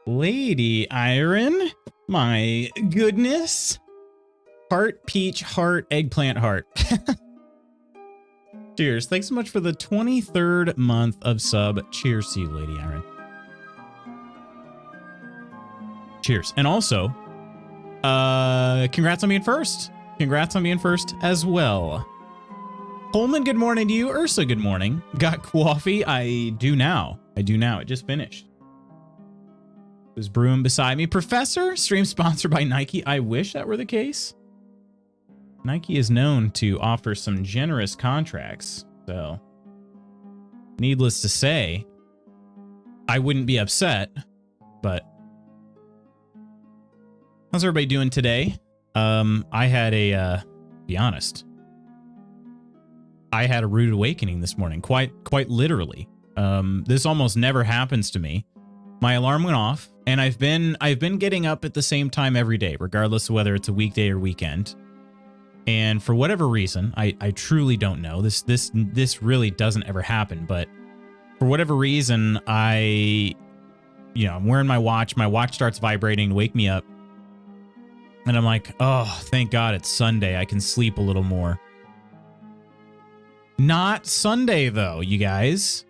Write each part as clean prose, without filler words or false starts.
Lady Iron, my goodness. Heart, peach, heart, eggplant, heart. Cheers. Thanks so much for the 23rd month of sub. Cheers to you, Lady Iron. Cheers. And also, congrats on being first. Congrats on being first as well. Coleman, good morning to you. Ursa, good morning. Got coffee? I do now. I do now. It just finished. There's brewing beside me. Professor, stream sponsored by Nike. I wish that were the case. Nike is known to offer some generous contracts, so needless to say, I wouldn't be upset, but how's everybody doing today? I had be honest, I had a rude awakening this morning, quite literally. This almost never happens to me. My alarm went off, and I've been getting up at the same time every day, regardless of whether it's a weekday or weekend. And for whatever reason, I truly don't know. This really doesn't ever happen, but for whatever reason, I'm wearing my watch. My watch starts vibrating to wake me up. And I'm like, oh, thank God it's Sunday. I can sleep a little more. Not Sunday, though, you guys.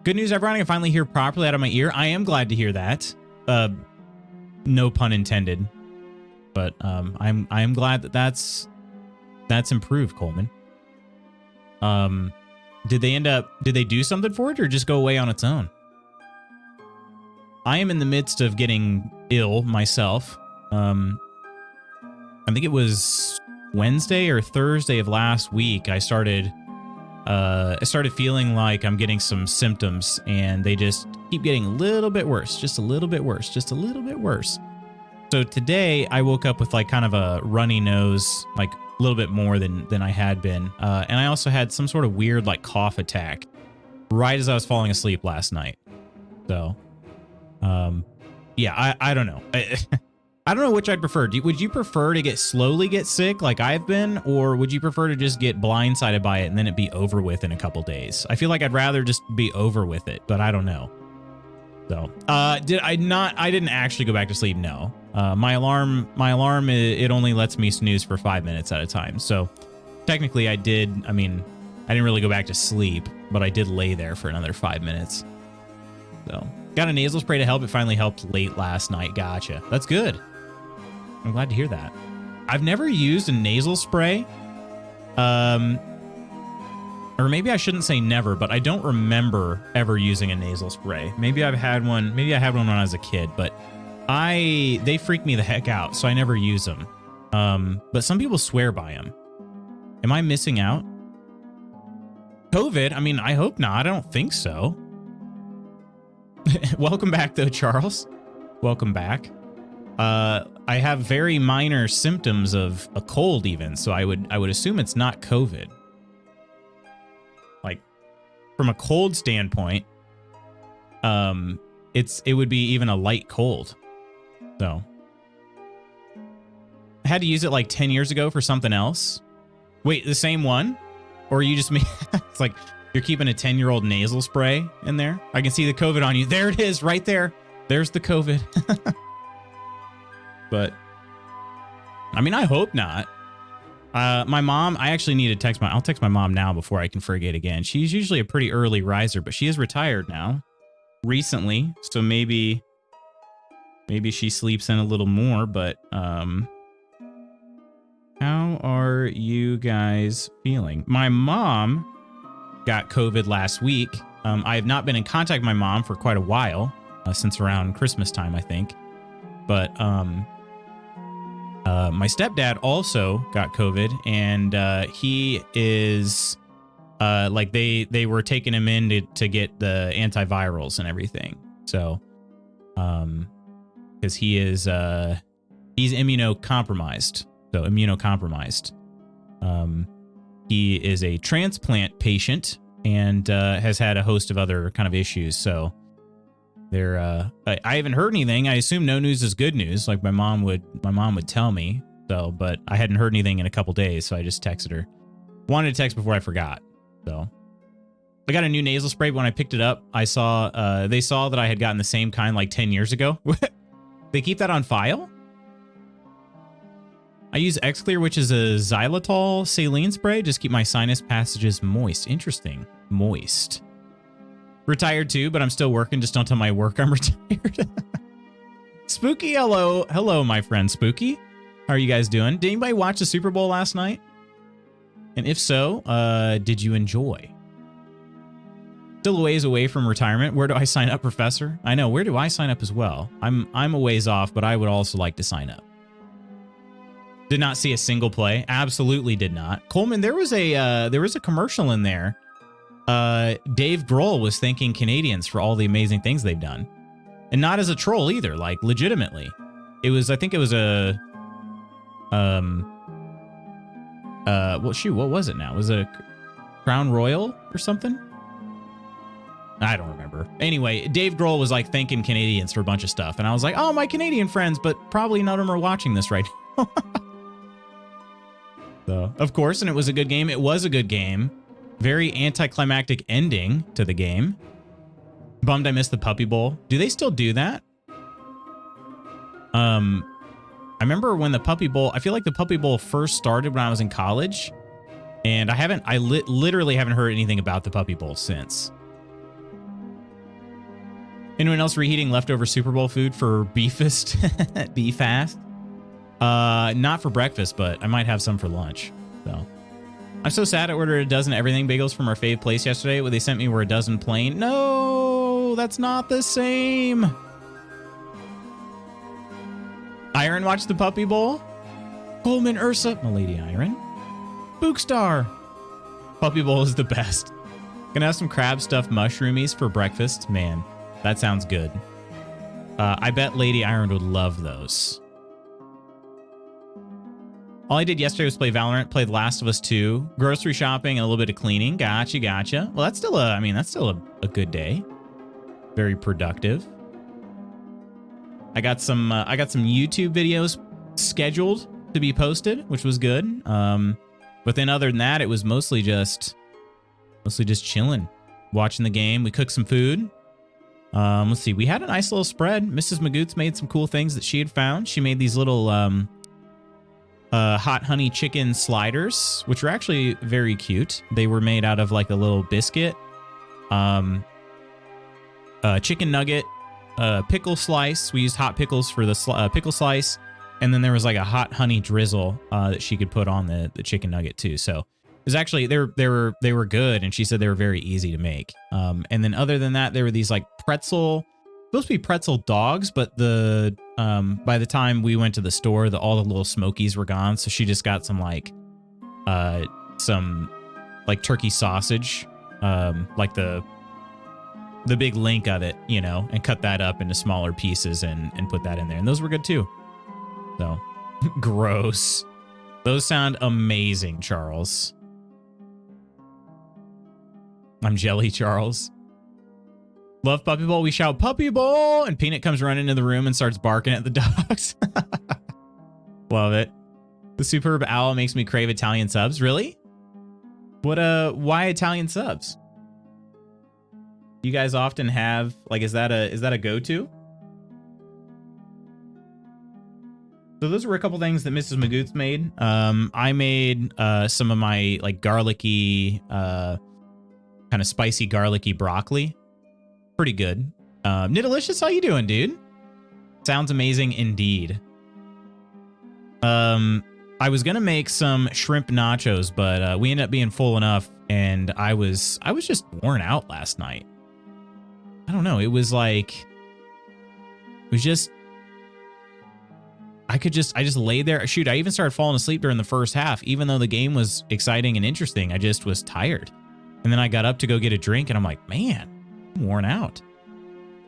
Good news, everyone. I can finally hear properly out of my ear. I am glad to hear that. No pun intended. But I am glad that that's improved, Coleman. Did they do something for it or just go away on its own? I am in the midst of getting ill myself. I think it was Wednesday or Thursday of last week. I started feeling like I'm getting some symptoms, and they just keep getting a little bit worse, just a little bit worse, just a little bit worse. So today I woke up with like kind of a runny nose, like a little bit more than I had been. And I also had some sort of weird like cough attack right as I was falling asleep last night. So, yeah, I don't know. I don't know which I'd prefer. Would you prefer to slowly get sick like I've been, or would you prefer to just get blindsided by it and then it be over with in a couple days? I feel like I'd rather just be over with it, but I don't know. So, I didn't actually go back to sleep. No. My alarm, it only lets me snooze for 5 minutes at a time. So technically I didn't really go back to sleep, but I did lay there for another 5 minutes. So got a nasal spray to help. It finally helped late last night. Gotcha. That's good. I'm glad to hear that. I've never used a nasal spray. Or maybe I shouldn't say never, but I don't remember ever using a nasal spray. Maybe I've had one. Maybe I had one when I was a kid, but they freak me the heck out, so I never use them. But some people swear by them. Am I missing out? COVID? I mean, I hope not. I don't think so. Welcome back, though, Charles. Welcome back. I have very minor symptoms of a cold, even, so I would assume it's not COVID. Like, from a cold standpoint, it would be even a light cold. So, I had to use it like 10 years ago for something else. Wait, the same one? Or you just it's like you're keeping a 10-year-old nasal spray in there? I can see the COVID on you. There it is, right there. There's the COVID. But, I mean, I hope not. My mom, I actually need to text I'll text my mom now before I can forget again. She's usually a pretty early riser, but she is retired now recently. So maybe she sleeps in a little more, but, how are you guys feeling? My mom got COVID last week. I have not been in contact with my mom for quite a while, since around Christmas time, I think. But, my stepdad also got COVID, and he is like they were taking him in to get the antivirals and everything. So, because he's immunocompromised. So immunocompromised. He is a transplant patient and has had a host of other kind of issues. So I haven't heard anything. I assume no news is good news, like my mom would tell me. So, but I hadn't heard anything in a couple days, so I just texted her. Wanted to text before I forgot. So, I got a new nasal spray. But when I picked it up, I saw they saw that I had gotten the same kind like 10 years ago. They keep that on file? I use Xclear, which is a xylitol saline spray. Just keep my sinus passages moist. Interesting. Moist. Retired too, but I'm still working. Just don't tell my work I'm retired. Spooky, hello. Hello, my friend Spooky. How are you guys doing? Did anybody watch the Super Bowl last night? And if so, did you enjoy? Still a ways away from retirement. Where do I sign up, Professor? I know. Where do I sign up as well? I'm a ways off, but I would also like to sign up. Did not see a single play. Absolutely did not. Coleman, there was a commercial in there. Dave Grohl was thanking Canadians for all the amazing things they've done, and not as a troll either. Like legitimately, it was. I think it was a. Well, shoot, what was it now? Was it a Crown Royal or something? I don't remember. Anyway, Dave Grohl was like thanking Canadians for a bunch of stuff, and I was like, oh, my Canadian friends, but probably none of them are watching this right now. So, of course, and it was a good game. It was a good game. Very anticlimactic ending to the game. Bummed I missed the Puppy Bowl. Do they still do that? I remember when the Puppy Bowl, I feel like the Puppy Bowl first started when I was in college, and I literally haven't heard anything about the Puppy Bowl since. Anyone else reheating leftover Super Bowl food for Beefast? Beefast? Not for breakfast, but I might have some for lunch. So I'm so sad I ordered a dozen everything bagels from our fave place yesterday. What they sent me were a dozen plain. No, that's not the same. Iron watched the Puppy Bowl. Coleman Ursa, my lady Iron. Bookstar. Puppy Bowl is the best. Gonna have some crab stuffed mushroomies for breakfast. Man, that sounds good. I bet Lady Iron would love those. All I did yesterday was play Valorant, played Last of Us 2, grocery shopping, and a little bit of cleaning. Gotcha. Well, that's still a good day. Very productive. I got some YouTube videos scheduled to be posted, which was good. But then other than that, it was mostly just chilling, watching the game. We cooked some food. Let's see. We had a nice little spread. Mrs. Magoots made some cool things that she had found. She made these little hot honey chicken sliders, which were actually very cute. They were made out of like a little biscuit, chicken nugget, pickle slice. We used hot pickles for the pickle slice, and then there was like a hot honey drizzle that she could put on the chicken nugget too. So it was actually they were good, and she said they were very easy to make. And then other than that, there were these like supposed to be pretzel dogs, but the by the time we went to the store, all the little smokies were gone. So she just got some turkey sausage, like the big link of it, you know, and cut that up into smaller pieces and put that in there. And those were good too. So gross. Those sound amazing, Charles. I'm Jelly Charles. Love Puppy Bowl. We shout Puppy Bowl, and Peanut comes running into the room and starts barking at the dogs. Love it. The superb owl makes me crave Italian subs. Really? Why Italian subs? You guys often have, like, is that a go-to? So those were a couple things that Mrs. Magoots made. I made some of my like garlicky, kind of spicy garlicky broccoli. Pretty good. Nidalicious, how you doing, dude? Sounds amazing indeed. I was gonna make some shrimp nachos, but we ended up being full enough, and I was just worn out last night. I don't know. It was just I just laid there. Shoot, I even started falling asleep during the first half, even though the game was exciting and interesting. I just was tired. And then I got up to go get a drink, and I'm like, man, I'm worn out.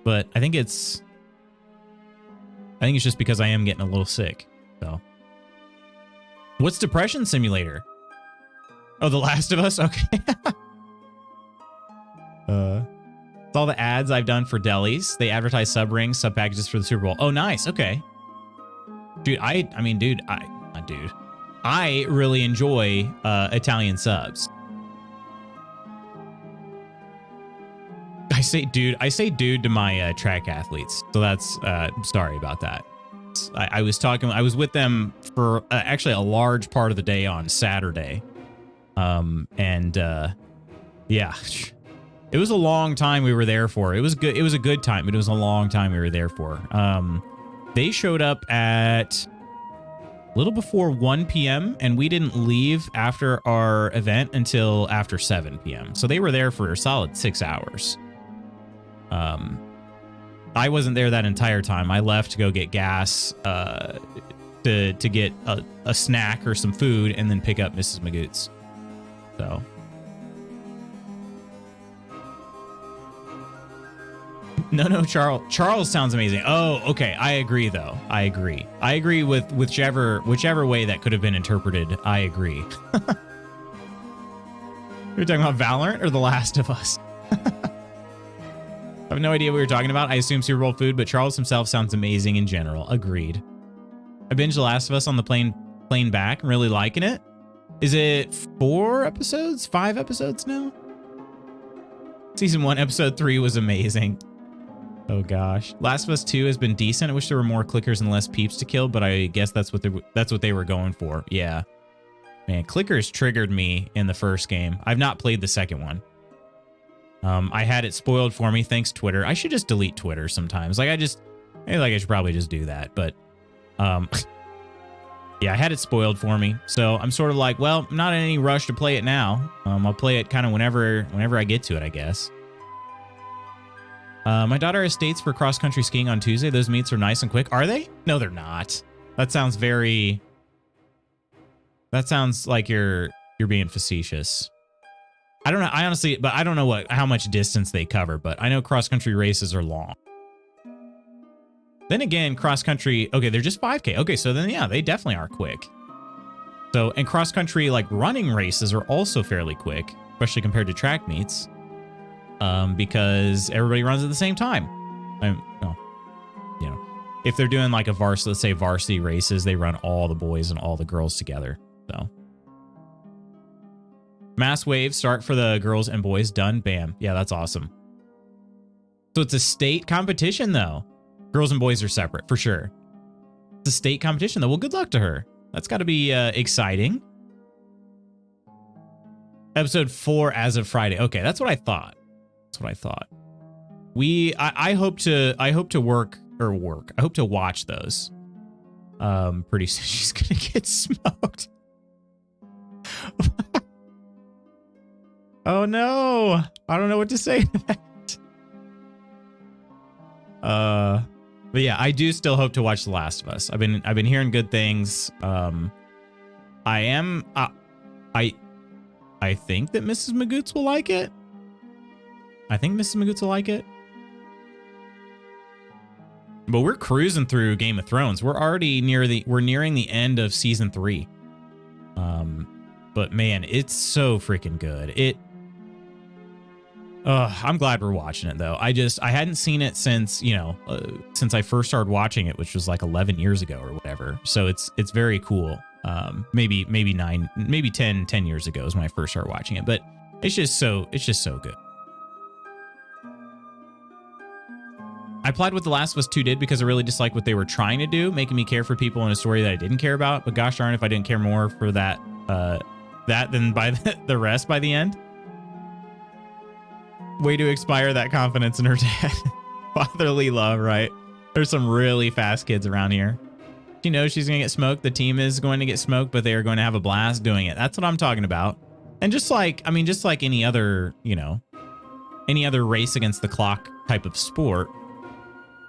But I think it's just because I am getting a little sick. So, what's Depression Simulator? Oh, The Last of Us? Okay. It's all the ads I've done for delis. They advertise sub rings, sub packages for the Super Bowl. Oh, nice. Okay. Dude, I really enjoy Italian subs. I say dude to my track athletes. So that's sorry about that. I was with them for actually a large part of the day on Saturday. Yeah, it was a long time we were there for. It was good. It was a good time, but it was a long time we were there for. They showed up at a little before 1 p.m. and we didn't leave after our event until after 7 p.m. So they were there for a solid 6 hours. I wasn't there that entire time. I left to go get gas, to get a snack or some food, and then pick up Mrs. Magoots. So. No, Charles sounds amazing. Oh, okay. I agree, though. I agree with whichever way that could have been interpreted. I agree. You're talking about Valorant or The Last of Us? I have no idea what you're talking about. I assume Super Bowl food, but Charles himself sounds amazing in general. Agreed. I binged The Last of Us on the plane back. I'm really liking it. Is it 4 episodes? 5 episodes now? Season 1, episode 3 was amazing. Oh gosh. Last of Us 2 has been decent. I wish there were more clickers and less peeps to kill, but I guess that's what they were going for. Yeah. Man, clickers triggered me in the first game. I've not played the second one. I had it spoiled for me, thanks Twitter. I should just delete Twitter sometimes. I should probably just do that, but yeah, I had it spoiled for me. So I'm sort of like, well, I'm not in any rush to play it now. I'll play it kind of whenever I get to it, I guess. My daughter has dates for cross-country skiing on Tuesday. Those meets are nice and quick. Are they? No, they're not. That sounds like you're being facetious. I don't know. I honestly don't know how much distance they cover, but I know cross-country races are long. Then again, cross-country, okay, they're just 5K. Okay, so then, yeah, they definitely are quick. So, and cross-country, like, running races are also fairly quick, especially compared to track meets, because everybody runs at the same time. If they're doing, like, let's say varsity races, they run all the boys and all the girls together, so. Mass wave start for the girls and boys. Done. Bam. Yeah, that's awesome. So it's a state competition, though. Girls and boys are separate, for sure. It's a state competition, though. Well, good luck to her. That's got to be exciting. Episode 4 as of Friday. Okay, that's what I thought. I hope to watch those. Pretty soon. She's gonna get smoked. Oh no, I don't know what to say to that. But yeah, I do still hope to watch The Last of Us. I've been hearing good things. I think that Mrs. Magoots will like it. But we're cruising through Game of Thrones. We're nearing the end of season 3. But man, it's so freaking good. I'm glad we're watching it though. I hadn't seen it since I first started watching it, which was like 11 years ago or whatever. So it's very cool. Maybe 10 years ago is when I first started watching it, but it's just so good. I applied what The Last of Us 2 did because I really disliked what they were trying to do, making me care for people in a story that I didn't care about. But gosh darn, if I didn't care more for that than by the rest by the end. Way to expire that confidence in her dad. Fatherly love, right? There's some really fast kids around here. She knows she's going to get smoked. The team is going to get smoked, but they are going to have a blast doing it. That's what I'm talking about. And just like any other, any other race against the clock type of sport,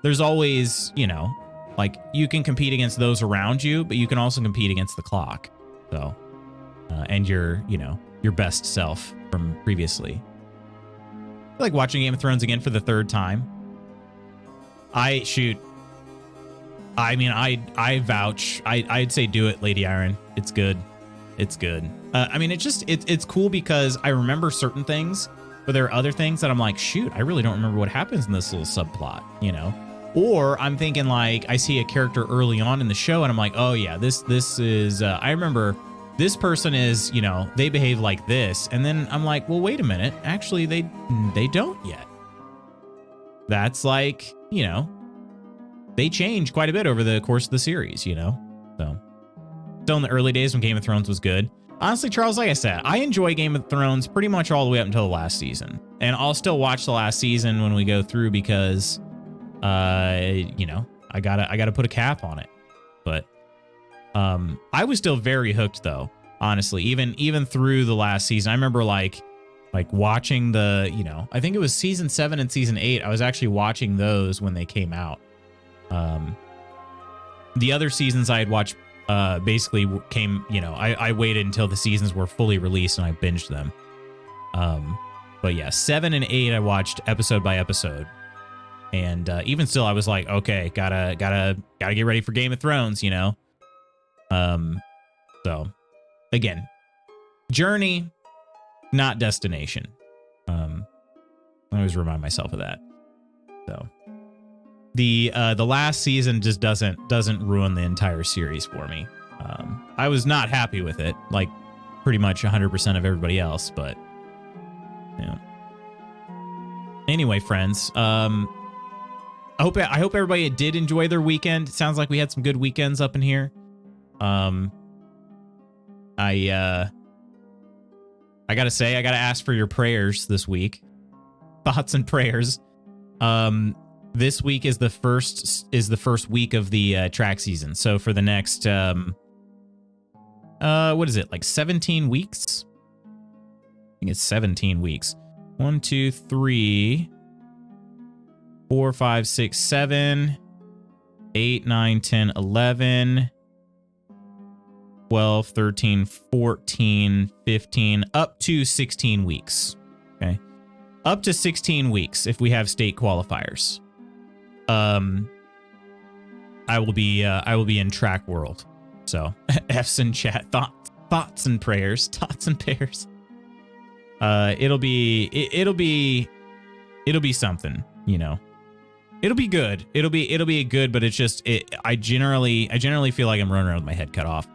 there's always, like you can compete against those around you, but you can also compete against the clock. So, and your best self from previously. I like watching Game of Thrones again for the 3rd time. I vouch. I'd say do it, Lady Iron. It's good. It's cool because I remember certain things, but there are other things that I'm like, shoot, I really don't remember what happens in this little subplot, Or I'm thinking like I see a character early on in the show and I'm like, oh yeah, this is I remember this person is, they behave like this. And then I'm like, well, wait a minute. Actually, they don't yet. that's like, they change quite a bit over the course of the series, So, still in the early days when Game of Thrones was good. Honestly, Charles, like I said, I enjoy Game of Thrones pretty much all the way up until the last season. And I'll still watch the last season when we go through because, I gotta put a cap on it. But I was still very hooked though, honestly, even through the last season. I remember like watching the, I think it was season 7 and season 8. I was actually watching those when they came out. The other seasons I had watched basically came, I waited until the seasons were fully released and I binged them. But yeah, 7 and 8 I watched episode by episode. And even still I was like, okay, gotta get ready for Game of Thrones, So again, journey, not destination. I always remind myself of that. So the last season just doesn't ruin the entire series for me. I was not happy with it, like pretty much 100% of everybody else, but anyway, friends, I hope everybody did enjoy their weekend. It sounds like we had some good weekends up in here. I gotta say, I gotta ask for your prayers this week. Thoughts and prayers. This week is the first week of the track season. So for the next what is it, like 17 weeks? I think it's 17 weeks. 1, 2, 3, 4, 5, 6, 7, 8, 9, 10, 11, 12, 13, 14, 15, up to 16 weeks. Okay. Up to 16 weeks if we have state qualifiers. I will be in track world. So F's in chat, thoughts and prayers, tots and prayers. It'll be something, It'll be good. It'll be good, but it's just I generally feel like I'm running around with my head cut off.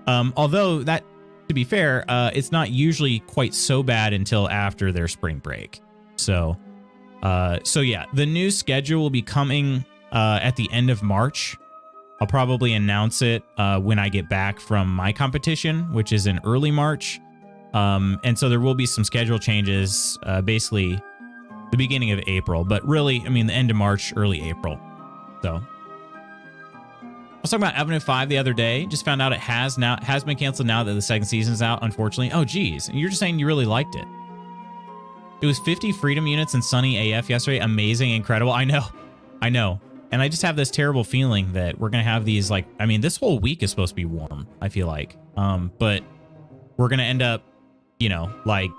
Although that, to be fair, it's not usually quite so bad until after their spring break. So yeah, the new schedule will be coming at the end of March. I'll probably announce it when I get back from my competition, which is in early March. And so there will be some schedule changes, basically the beginning of April, but really, I mean, the end of March, early April. So I was talking about Avenue 5 the other day. Just found out it has been canceled now that the second season's out, unfortunately. Oh, geez. You're just saying you really liked it. It was 50 Freedom units in sunny AF yesterday. Amazing, incredible. I know. And I just have this terrible feeling that we're going to have these, like, I mean, this whole week is supposed to be warm, I feel like. But we're going to end up, like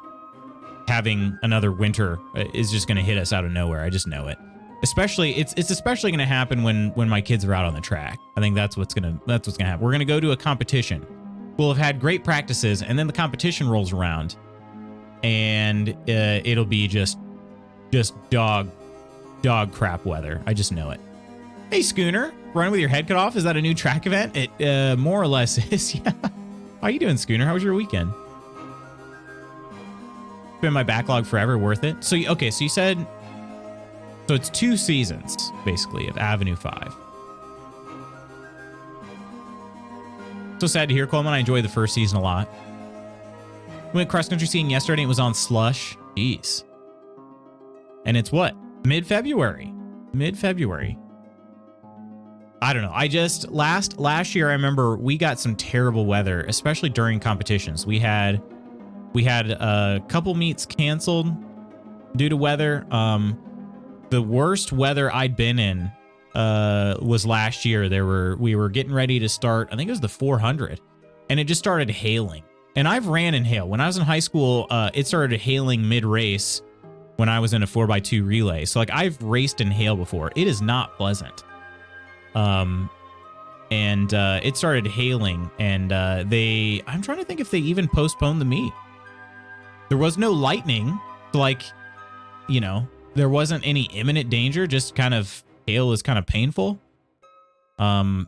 having another winter is just going to hit us out of nowhere. I just know it. Especially, it's especially going to happen when my kids are out on the track. I think that's what's going to happen. We're going to go to a competition. We'll have had great practices, and then the competition rolls around, and it'll be just dog crap weather. I just know it. Hey, Schooner, running with your head cut off. Is that a new track event? It more or less is. Yeah. How you doing, Schooner? How was your weekend? Been my backlog forever. Worth it. So okay, so you said. So it's 2 seasons, basically, of Avenue 5. So sad to hear, Coleman. I enjoyed the first season a lot. We went cross-country skiing yesterday. It was on slush. Jeez. And it's what? Mid-February. I don't know. I just, last year, I remember we got some terrible weather, especially during competitions. We had a couple meets canceled due to weather. The worst weather I'd been in was last year. We were getting ready to start, I think it was the 400, and it just started hailing. And I've ran in hail. When I was in high school, it started hailing mid-race when I was in a 4x2 relay. So like I've raced in hail before. It is not pleasant. And it started hailing, and I'm trying to think if they even postponed the meet. There was no lightning, like, there wasn't any imminent danger, just kind of hail is kind of painful. But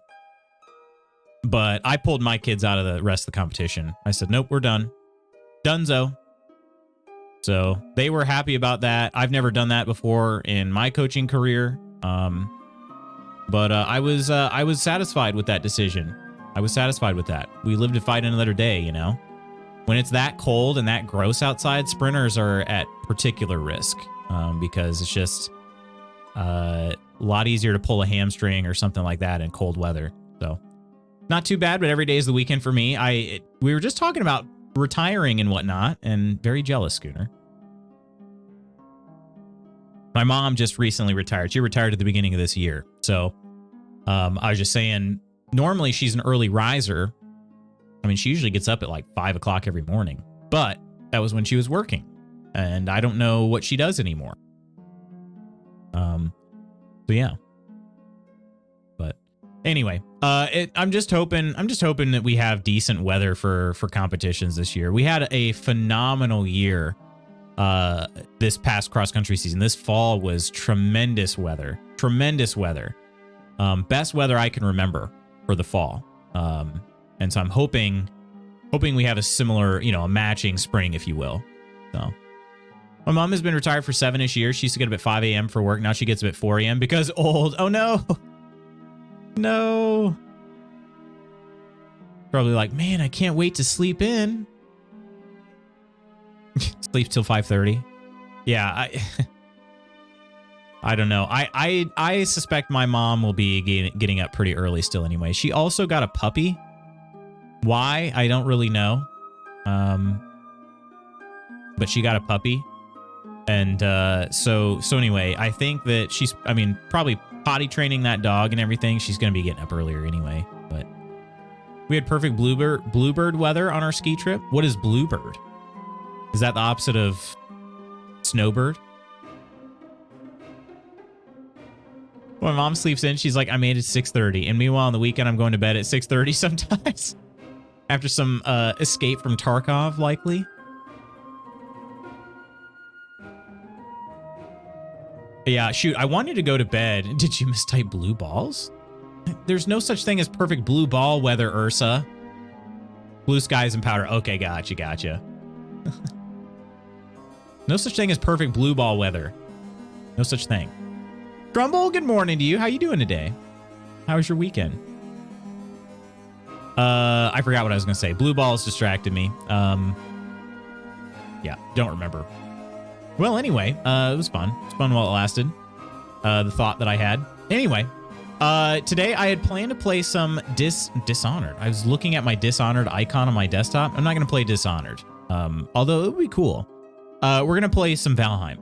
I pulled my kids out of the rest of the competition. I said, nope, we're done. Dunzo. So they were happy about that. I've never done that before in my coaching career. But I was satisfied with that decision. I was satisfied with that. We live to fight another day, you know? When it's that cold and that gross outside, sprinters are at particular risk because it's just a lot easier to pull a hamstring or something like that in cold weather. So not too bad, but every day is the weekend for me. We were just talking about retiring and whatnot, and very jealous, Schooner. My mom just recently retired. She retired at the beginning of this year. So I was just saying, normally she's an early riser. I mean, she usually gets up at like 5 o'clock every morning, but that was when she was working, and I don't know what she does anymore. So yeah. But anyway, I'm just hoping that we have decent weather for competitions this year. We had a phenomenal year this past cross country season. This fall was tremendous weather. Best weather I can remember for the fall. And so I'm hoping we have a similar, a matching spring, if you will. So my mom has been retired for 7-ish years. She used to get up at 5 a.m. for work. Now she gets up at 4 a.m. because old. Oh no. No. Probably like, man, I can't wait to sleep in. Sleep till 5:30. Yeah, I don't know. I suspect my mom will be getting up pretty early still anyway. She also got a puppy. Why? I don't really know. But she got a puppy. And so anyway, I think that she's, probably potty training that dog and everything. She's going to be getting up earlier anyway. But we had perfect bluebird weather on our ski trip. What is bluebird? Is that the opposite of snowbird? When my mom sleeps in, she's like, I made it 6:30. And meanwhile, on the weekend, I'm going to bed at 6:30 sometimes. After some escape from Tarkov, likely. Yeah, shoot, I wanted to go to bed. Did you mistype blue balls? There's no such thing as perfect blue ball weather, Ursa. Blue skies and powder. Okay, gotcha. No such thing as perfect blue ball weather. No such thing. Grumble, good morning to you. How you doing today? How was your weekend? I forgot what I was going to say. Blue balls distracted me. Yeah, don't remember. Well, anyway, it was fun. It was fun while it lasted. The thought that I had. Anyway, today I had planned to play some Dishonored. I was looking at my Dishonored icon on my desktop. I'm not going to play Dishonored, although it would be cool. We're going to play some Valheim.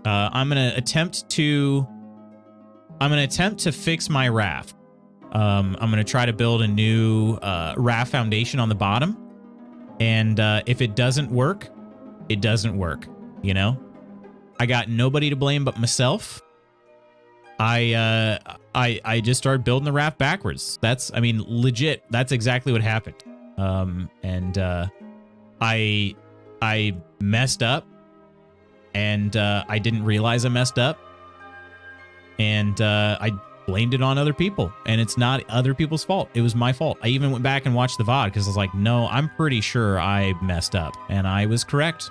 I'm going to attempt to fix my raft. I'm going to try to build a new raft foundation on the bottom. And if it doesn't work, it doesn't work. You know, I got nobody to blame but myself. I just started building the raft backwards. Legit. That's exactly what happened. I messed up, and I didn't realize I messed up, and I blamed it on other people, and it's not other people's fault. It was my fault. I even went back and watched the VOD because I was like, no, I'm pretty sure I messed up, and I was correct.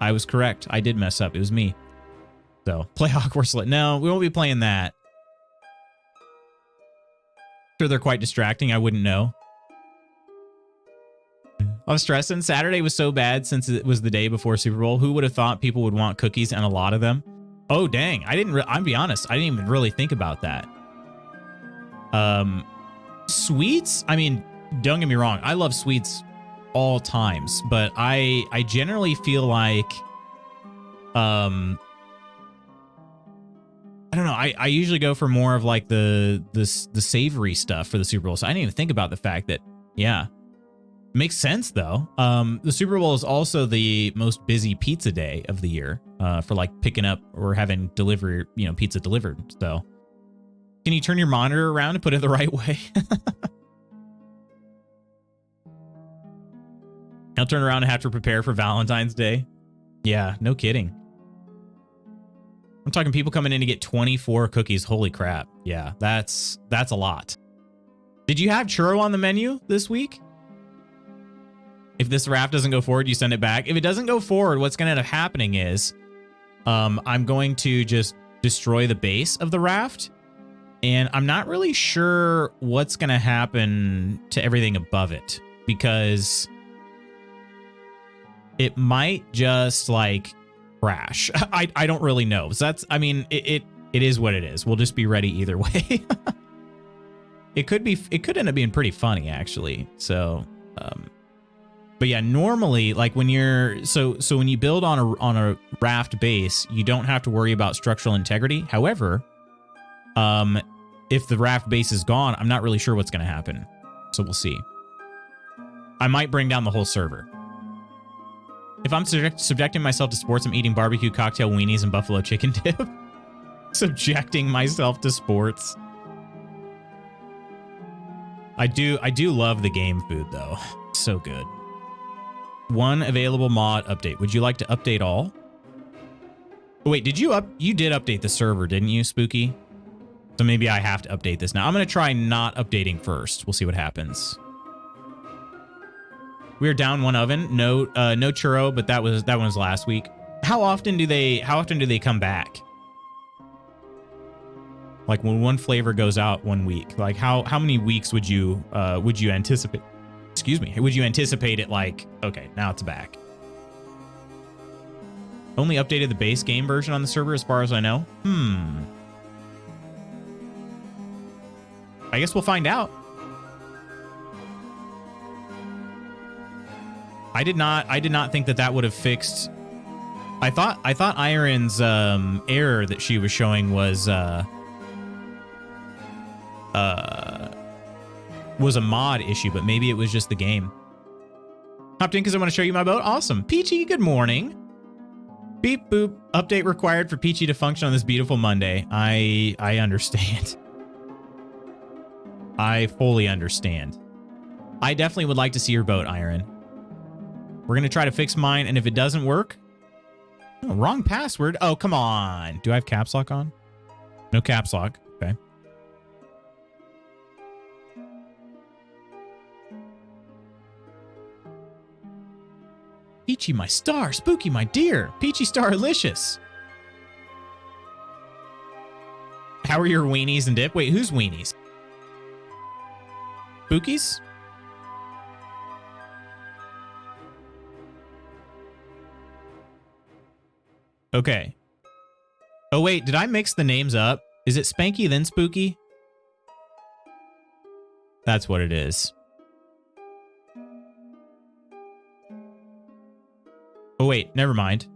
I did mess up. It was me. So play Hogwarts. No, we won't be playing that. Sure, they're quite distracting. I wouldn't know. I was stressing. Saturday was so bad since it was the day before Super Bowl. Who would have thought people would want cookies and a lot of them? Oh, dang. I'll be honest. I didn't even really think about that. Sweets? Don't get me wrong. I love sweets all times, but I generally feel like, I don't know. I usually go for more of like the savory stuff for the Super Bowl. So I didn't even think about the fact that, yeah. Makes sense though. The Super Bowl is also the most busy pizza day of the year, for like picking up or having delivery, pizza delivered. So can you turn your monitor around and put it the right way? I'll turn around and have to prepare for Valentine's Day. Yeah, no kidding. I'm talking people coming in to get 24 cookies. Holy crap. Yeah, that's a lot. Did you have churro on the menu this week? If this raft doesn't go forward, you send it back. If it doesn't go forward, what's going to end up happening is I'm going to just destroy the base of the raft. And I'm not really sure what's going to happen to everything above it, because it might just like crash. I don't really know. So that's, I mean, it is what it is. We'll just be ready either way. It could end up being pretty funny actually. So, but yeah, normally like when you're, so when you build on a raft base, you don't have to worry about structural integrity. However, if the raft base is gone, I'm not really sure what's going to happen. So we'll see. I might bring down the whole server. If I'm subjecting myself to sports, I'm eating barbecue cocktail weenies and buffalo chicken dip. Subjecting myself to sports. I do love the game food though. So good. One available mod update. Would you like to update all? Oh, wait, you did update the server, didn't you, Spooky? So maybe I have to update this now. I'm going to try not updating first. We'll see what happens. We're down one oven. No churro, but that one was last week. How often do they come back? Like when one flavor goes out 1 week, like how many weeks would you anticipate? Excuse me. Would you anticipate it like, okay, now it's back? Only updated the base game version on the server as far as I know. I guess we'll find out. I did not think that would have fixed. I thought Iron's error that she was showing was a mod issue, but maybe it was just the game. Hopped in because I want to show you my boat. Awesome. Peachy, good morning. Beep boop. Update required for Peachy to function on this beautiful Monday. I understand. I fully understand. I definitely would like to see your boat, Iron. We're going to try to fix mine, and if it doesn't work... Oh, wrong password. Oh, come on. Do I have caps lock on? No caps lock. Okay. Peachy, my star. Spooky, my dear. Peachy Starlicious. How are your weenies and dip? Wait, who's weenies? Spookies? Okay. Oh, wait. Did I mix the names up? Is it Spanky then Spooky? That's what it is. Oh, wait. Never mind.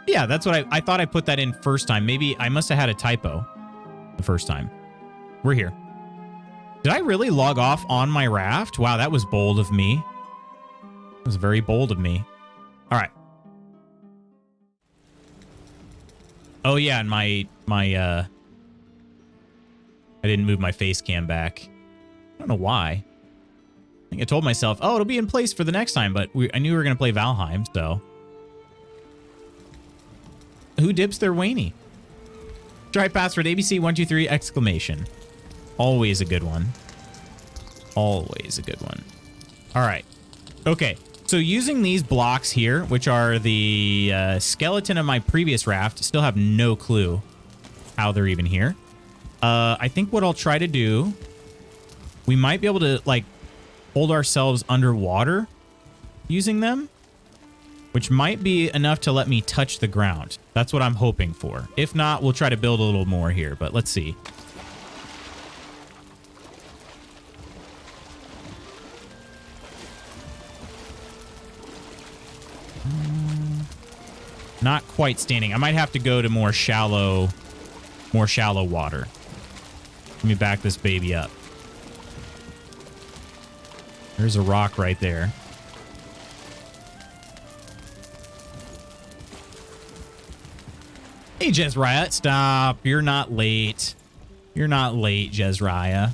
Yeah, that's what I thought I put that in first time. Maybe I must have had a typo the first time. We're here. Did I really log off on my raft? Wow, that was bold of me. That was very bold of me. All right. Oh yeah, and my I didn't move my face cam back. I don't know why. I think I told myself, oh, it'll be in place for the next time, but I knew we were going to play Valheim, so. Who dips their weenie? Try password ABC123 exclamation. Always a good one. Always a good one. All right. Okay. So using these blocks here, which are the skeleton of my previous raft, still have no clue how they're even here. I think what I'll try to do, we might be able to like hold ourselves underwater using them, which might be enough to let me touch the ground. That's what I'm hoping for. If not, we'll try to build a little more here, but let's see. Not quite standing. I might have to go to more shallow water. Let me back this baby up. There's a rock right there. Hey, Jezriah, stop. You're not late. You're not late, Jezriah.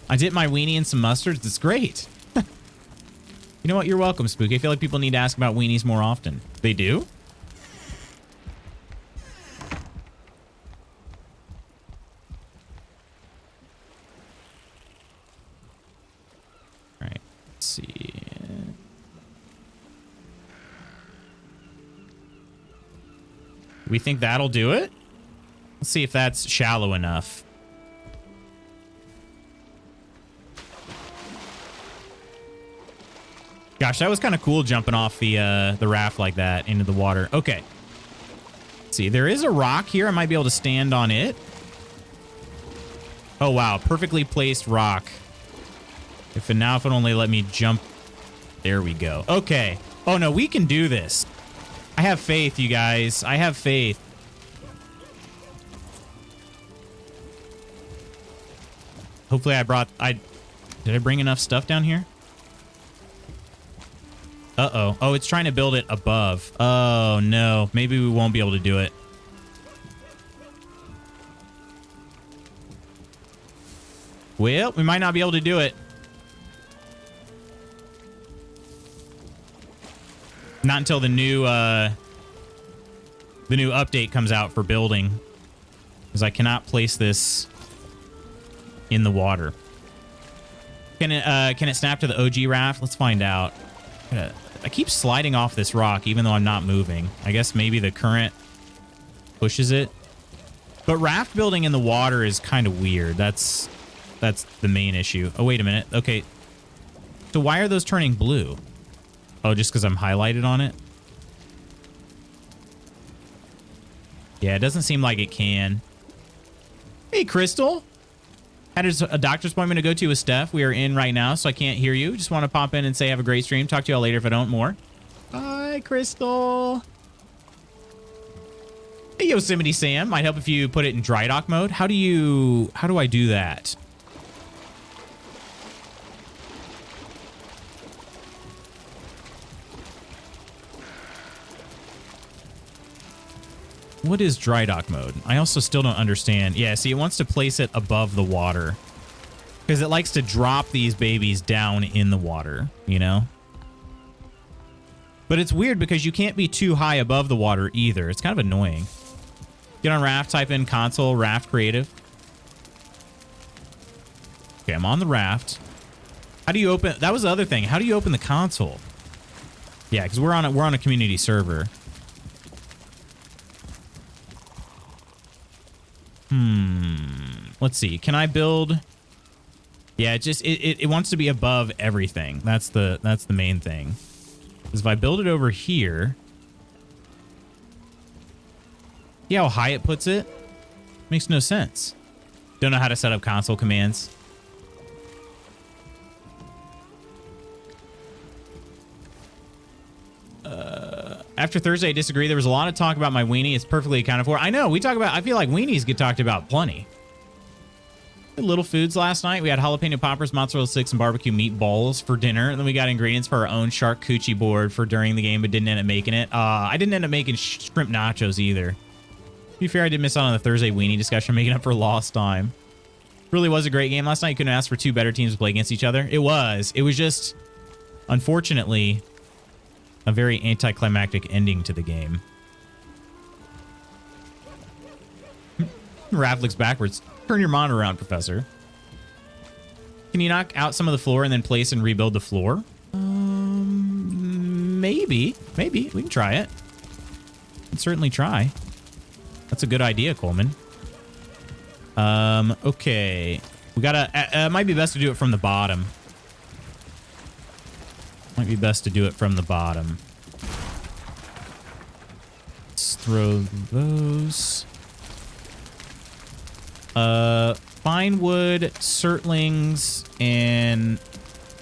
I dipped my weenie in some mustards. It's great. You know what? You're welcome, Spooky. I feel like people need to ask about weenies more often. They do? All right. We think that'll do it? Let's see if that's shallow enough. Gosh, that was kind of cool jumping off the raft like that into the water. Okay. Let's see, there is a rock here. I might be able to stand on it. Oh, wow. Perfectly placed rock. If it only let me jump. There we go. Okay. Oh, no, we can do this. I have faith, you guys. I have faith. Hopefully did I bring enough stuff down here? Uh-oh. Oh, it's trying to build it above. Oh, no. Maybe we won't be able to do it. Well, we might not be able to do it. Not until the new update comes out for building. Because I cannot place this in the water. Can it snap to the OG raft? Let's find out. I keep sliding off this rock even though I'm not moving. I guess maybe the current pushes it. But raft building in the water is kind of weird. That's the main issue. Oh, wait a minute. Okay. So why are those turning blue? Oh, just because I'm highlighted on it? Yeah, it doesn't seem like it can. Hey, Crystal. Had a doctor's appointment to go to with Steph. We are in right now, so I can't hear you. Just want to pop in and say have a great stream. Talk to y'all later if I don't more. Bye, Crystal. Hey, Yosemite Sam. Might help if you put it in dry dock mode. How do I do that? What is dry dock mode? I also still don't understand. Yeah, see, it wants to place it above the water because it likes to drop these babies down in the water, you know? But it's weird because you can't be too high above the water either. It's kind of annoying. Get on raft, type in console, raft creative. Okay, I'm on the raft. How do you open? That was the other thing. How do you open the console? Yeah, because we're on a community server. Let's see. Can I build? Yeah, it wants to be above everything. That's the main thing. Because if I build it over here, see how high it puts it? Makes no sense. Don't know how to set up console commands. After Thursday, I disagree. There was a lot of talk about my weenie. It's perfectly accounted for. I know. I feel like weenies get talked about plenty. Little foods last night. We had jalapeno poppers, mozzarella sticks, and barbecue meatballs for dinner. And then we got ingredients for our own charcuterie board for during the game, but didn't end up making it. I didn't end up making shrimp nachos either. To be fair, I did miss out on the Thursday weenie discussion, making up for lost time. Really was a great game last night. You couldn't ask for two better teams to play against each other. It was just, unfortunately, a very anticlimactic ending to the game. Raph looks backwards. Turn your monitor around, Professor. Can you knock out some of the floor and then place and rebuild the floor? Maybe. Maybe. We can try it. We can certainly try. That's a good idea, Coleman. Okay. We gotta... it might be best to do it from the bottom. Might be best to do it from the bottom. Let's throw those... fine wood, surtlings, and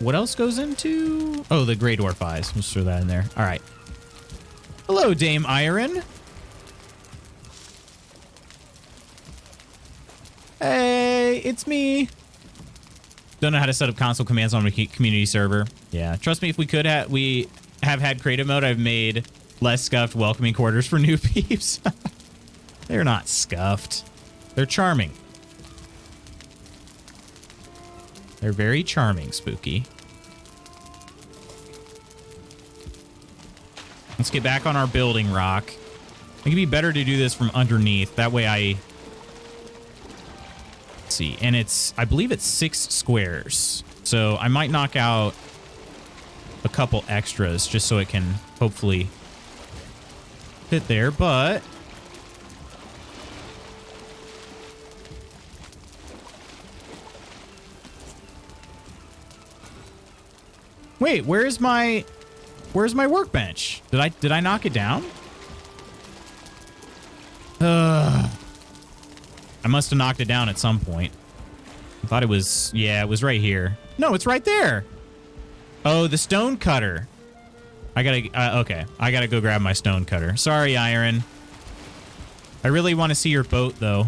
what else goes into? Oh, the gray dwarf eyes. Let's throw that in there. All right. Hello, Dame Iron. Hey, it's me. Don't know how to set up console commands on a community server. Yeah, trust me, if we have had creative mode, I've made less scuffed welcoming quarters for new peeps. They're not scuffed. They're charming. They're very charming, Spooky. Let's get back on our building rock. I think it'd be better to do this from underneath. That way let's see. And I believe it's 6 squares. So I might knock out a couple extras just so it can hopefully fit there. But Wait, where's my workbench? Did I knock it down? I must have knocked it down at some point. I thought it was, yeah, it was right here. No, it's right there. Oh, the stone cutter. I gotta, okay. I gotta go grab my stone cutter. Sorry, Iron. I really want to see your boat, though.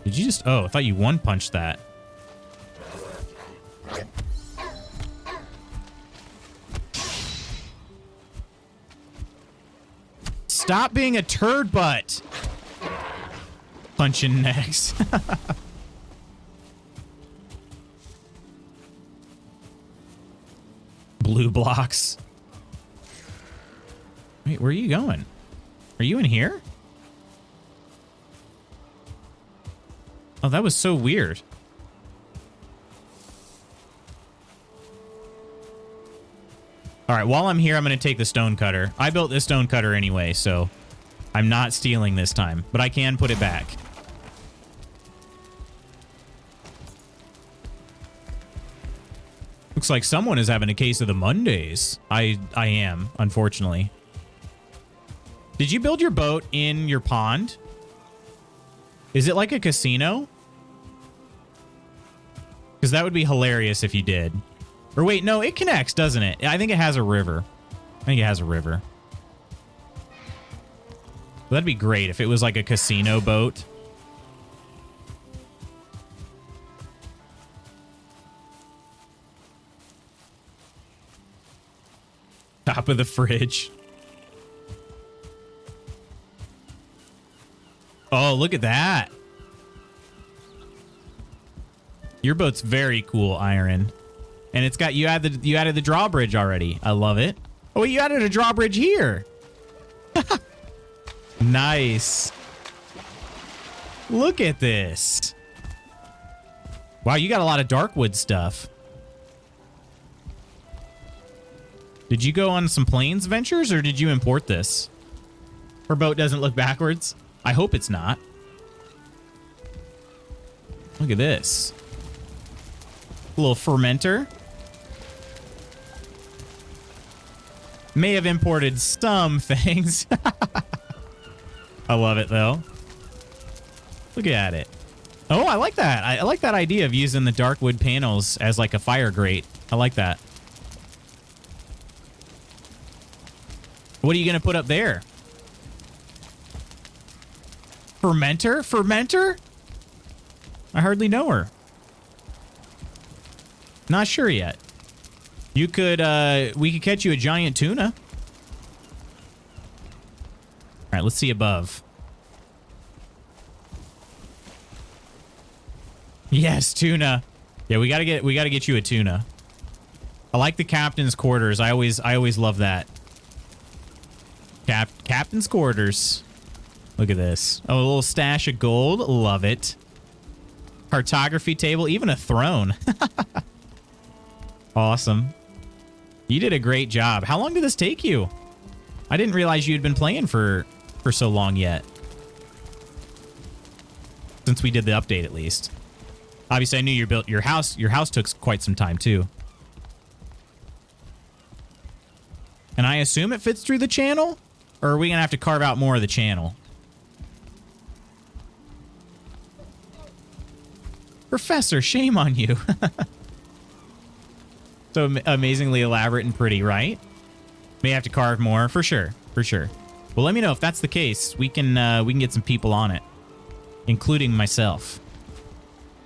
Did you just, oh, I thought you one-punched that. Stop being a turd butt. Punching necks. Blue blocks. Wait, where are you going? Are you in here? Oh, that was so weird. All right, while I'm here, I'm going to take the stone cutter. I built this stone cutter anyway, so I'm not stealing this time, but I can put it back. Looks like someone is having a case of the Mondays. I am, unfortunately. Did you build your boat in your pond? Is it like a casino? Because that would be hilarious if you did. Or wait, no, it connects, doesn't it? I think it has a river. I think it has a river. Well, that'd be great if it was like a casino boat. Top of the fridge. Oh, look at that. Your boat's very cool, Iron. And it's got, you added the drawbridge already. I love it. Oh, you added a drawbridge here. Nice. Look at this. Wow, you got a lot of Darkwood stuff. Did you go on some plains ventures or did you import this? Her boat doesn't look backwards. I hope it's not. Look at this. A little fermenter. May have imported some things. I love it, though. Look at it. Oh, I like that. I like that idea of using the Darkwood panels as like a fire grate. I like that. What are you going to put up there? Fermenter? Fermenter? I hardly know her. Not sure yet. You could, we could catch you a giant tuna. All right, let's see above. Yes, tuna. Yeah, we gotta get you a tuna. I like the captain's quarters. I always love that. Captain's quarters. Look at this. Oh, a little stash of gold. Love it. Cartography table, even a throne. Awesome. You did a great job. How long did this take you? I didn't realize you had been playing for so long yet. Since we did the update, at least. Obviously, I knew you built your house. Your house took quite some time, too. And I assume it fits through the channel? Or are we going to have to carve out more of the channel? Professor, shame on you. So amazingly elaborate and pretty, right? May have to carve more, for sure, for sure. Well, let me know if that's the case. We can get some people on it, including myself.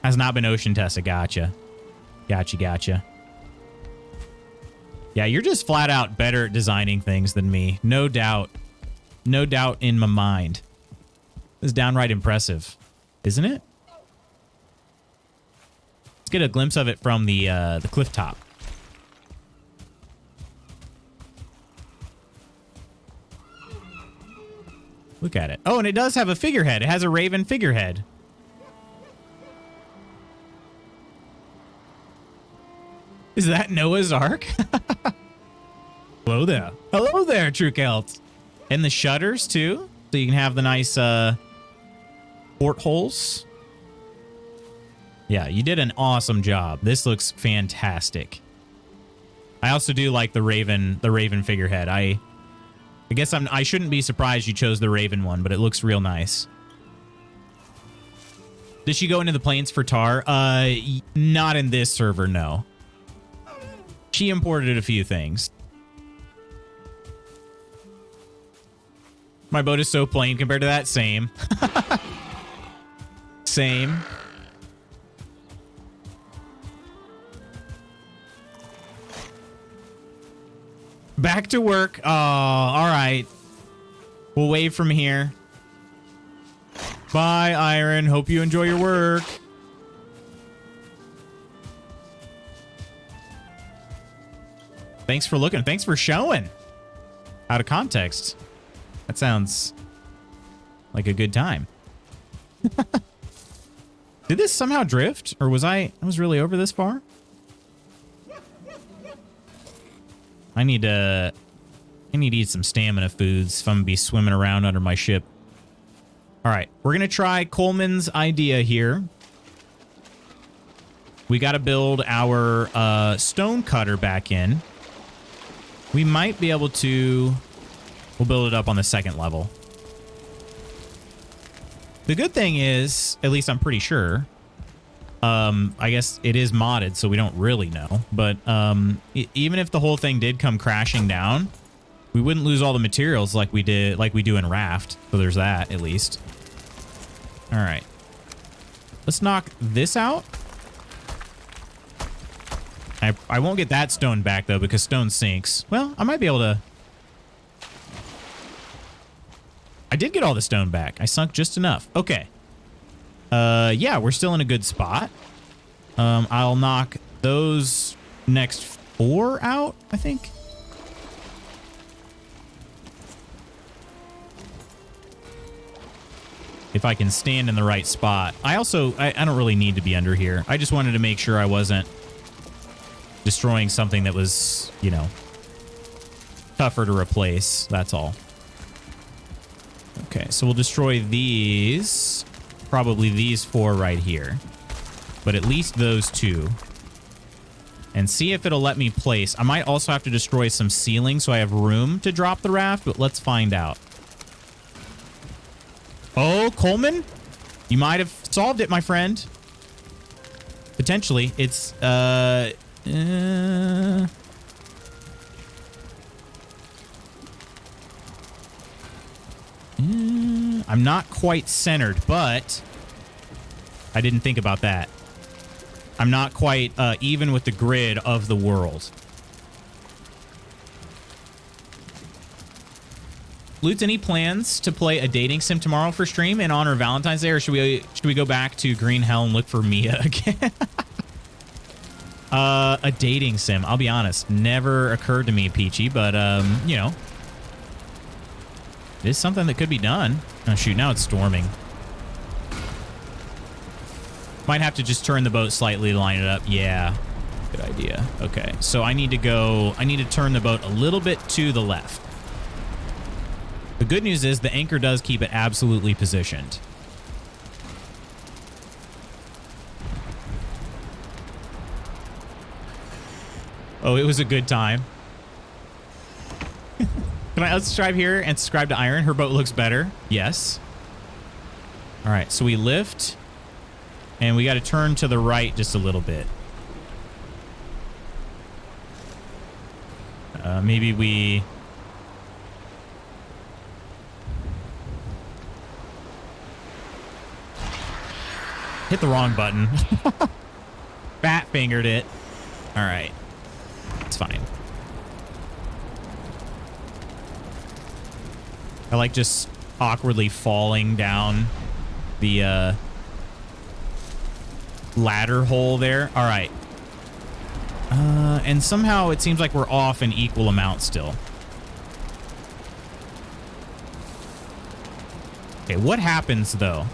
Has not been ocean tested. Gotcha. Gotcha. Yeah, you're just flat out better at designing things than me. No doubt. No doubt in my mind. This is downright impressive, isn't it? Let's get a glimpse of it from the cliff top. Look at it. Oh, and it does have a figurehead. It has a raven figurehead. Is that Noah's Ark? Hello there. Hello there, True Celt. And the shutters, too. So you can have the nice portholes. Yeah, you did an awesome job. This looks fantastic. I also do like the Raven figurehead. I guess I shouldn't be surprised you chose the Raven one, but it looks real nice. Did she go into the plains for tar? Not in this server, no. She imported a few things. My boat is so plain compared to that. Same. Same. Back to work. Oh, all right. We'll wave from here. Bye, Iron. Hope you enjoy your work. Thanks for looking. Thanks for showing. Out of context. That sounds like a good time. Did this somehow drift? Or was I was really over this far? I need to eat some stamina foods if I'm gonna be swimming around under my ship. All right, we're gonna try Coleman's idea here. We got to build our stone cutter back in. We might be able to. We'll build it up on the second level. The good thing is, at least I'm pretty sure. I guess it is modded, so we don't really know. But even if the whole thing did come crashing down, we wouldn't lose all the materials like we do in Raft. So there's that, at least. All right. Let's knock this out. I won't get that stone back, though, because stone sinks. Well, I might be able to. I did get all the stone back. I sunk just enough. Okay. Yeah, we're still in a good spot. I'll knock those next 4 out, I think. If I can stand in the right spot. I don't really need to be under here. I just wanted to make sure I wasn't destroying something that was, you know, tougher to replace. That's all. Okay, so we'll destroy these. Probably these 4 right here. But at least those 2. And see if it'll let me place. I might also have to destroy some ceiling so I have room to drop the raft, but let's find out. Oh, Coleman? You might have solved it, my friend. Potentially. It's, I'm not quite centered, but I didn't think about that. I'm not quite even with the grid of the world. Lutz, any plans to play a dating sim tomorrow for stream in honor of Valentine's Day, or should we go back to Green Hell and look for Mia again? A dating sim, I'll be honest, never occurred to me, Peachy, but you know, it is something that could be done. Oh shoot, now it's storming. Might have to just turn the boat slightly to line it up. Yeah, good idea. Okay, so I need to turn the boat a little bit to the left. The good news is the anchor does keep it absolutely positioned. Oh, it was a good time. Can I unsubscribe here and subscribe to Iron? Her boat looks better. Yes. All right, so we lift. And we got to turn to the right just a little bit. Maybe we... hit the wrong button. Fat fingered it. All right. It's fine. I like just awkwardly falling down the ladder hole there. All right. And somehow it seems like we're off an equal amount still. Okay, what happens though?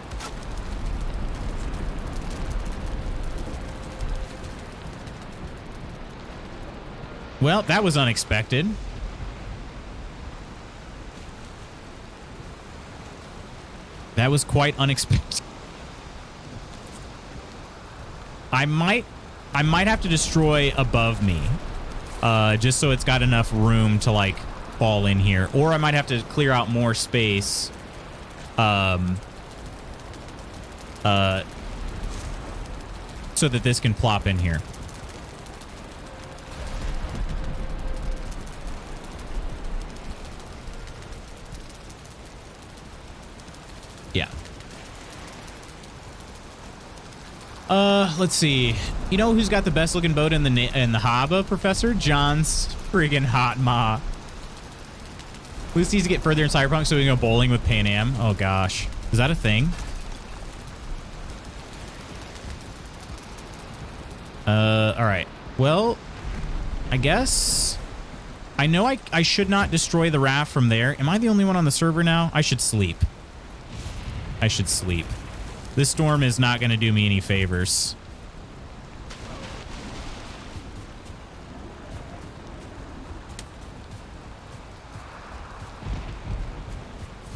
Well, that was unexpected. That was quite unexpected. I might have to destroy above me, just so it's got enough room to like fall in here, or I might have to clear out more space, so that this can plop in here. Yeah. Let's see. You know who's got the best looking boat in the Haba, Professor? John's friggin' hot ma. Lucy needs to get further in Cyberpunk so we can go bowling with Pan Am. Oh gosh. Is that a thing? Alright. Well, I guess I know I should not destroy the raft from there. Am I the only one on the server now? I should sleep. I should sleep. This storm is not going to do me any favors.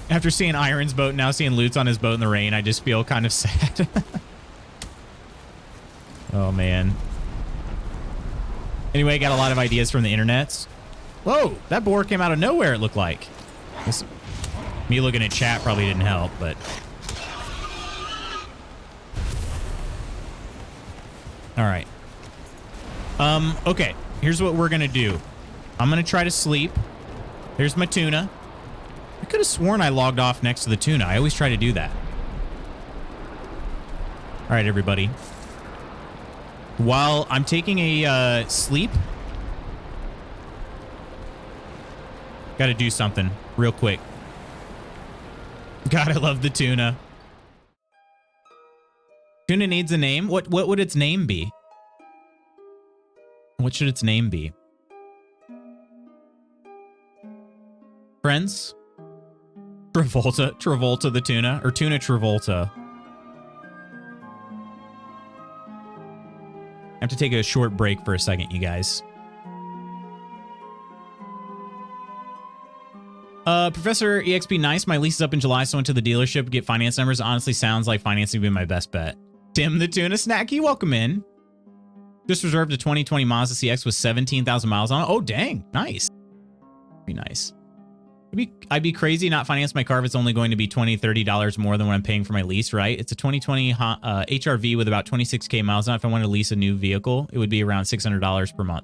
After seeing Iron's boat, now seeing Lutz on his boat in the rain, I just feel kind of sad. Oh, man. Anyway, got a lot of ideas from the internets. Whoa, that boar came out of nowhere, it looked like. Me looking at chat probably didn't help, but... All right. Okay. Here's what we're going to do. I'm going to try to sleep. There's my tuna. I could have sworn I logged off next to the tuna. I always try to do that. All right, everybody. While I'm taking a sleep, got to do something real quick. God, I love the tuna. Tuna needs a name. What would its name be? What should its name be? Friends? Travolta the tuna, or Tuna Travolta. I have to take a short break for a second, you guys. Professor EXP, nice. My lease is up in July, so I went to the dealership to get finance numbers. Honestly, sounds like financing would be my best bet. Tim the Tuna Snacky, welcome in. Just reserved a 2020 Mazda CX with 17,000 miles on it. Oh, dang. Nice. Be nice. I'd be crazy not finance my car if it's only going to be $20, $30 more than what I'm paying for my lease, right? It's a 2020 HRV with about 26K miles on it. If I wanted to lease a new vehicle, it would be around $600 per month.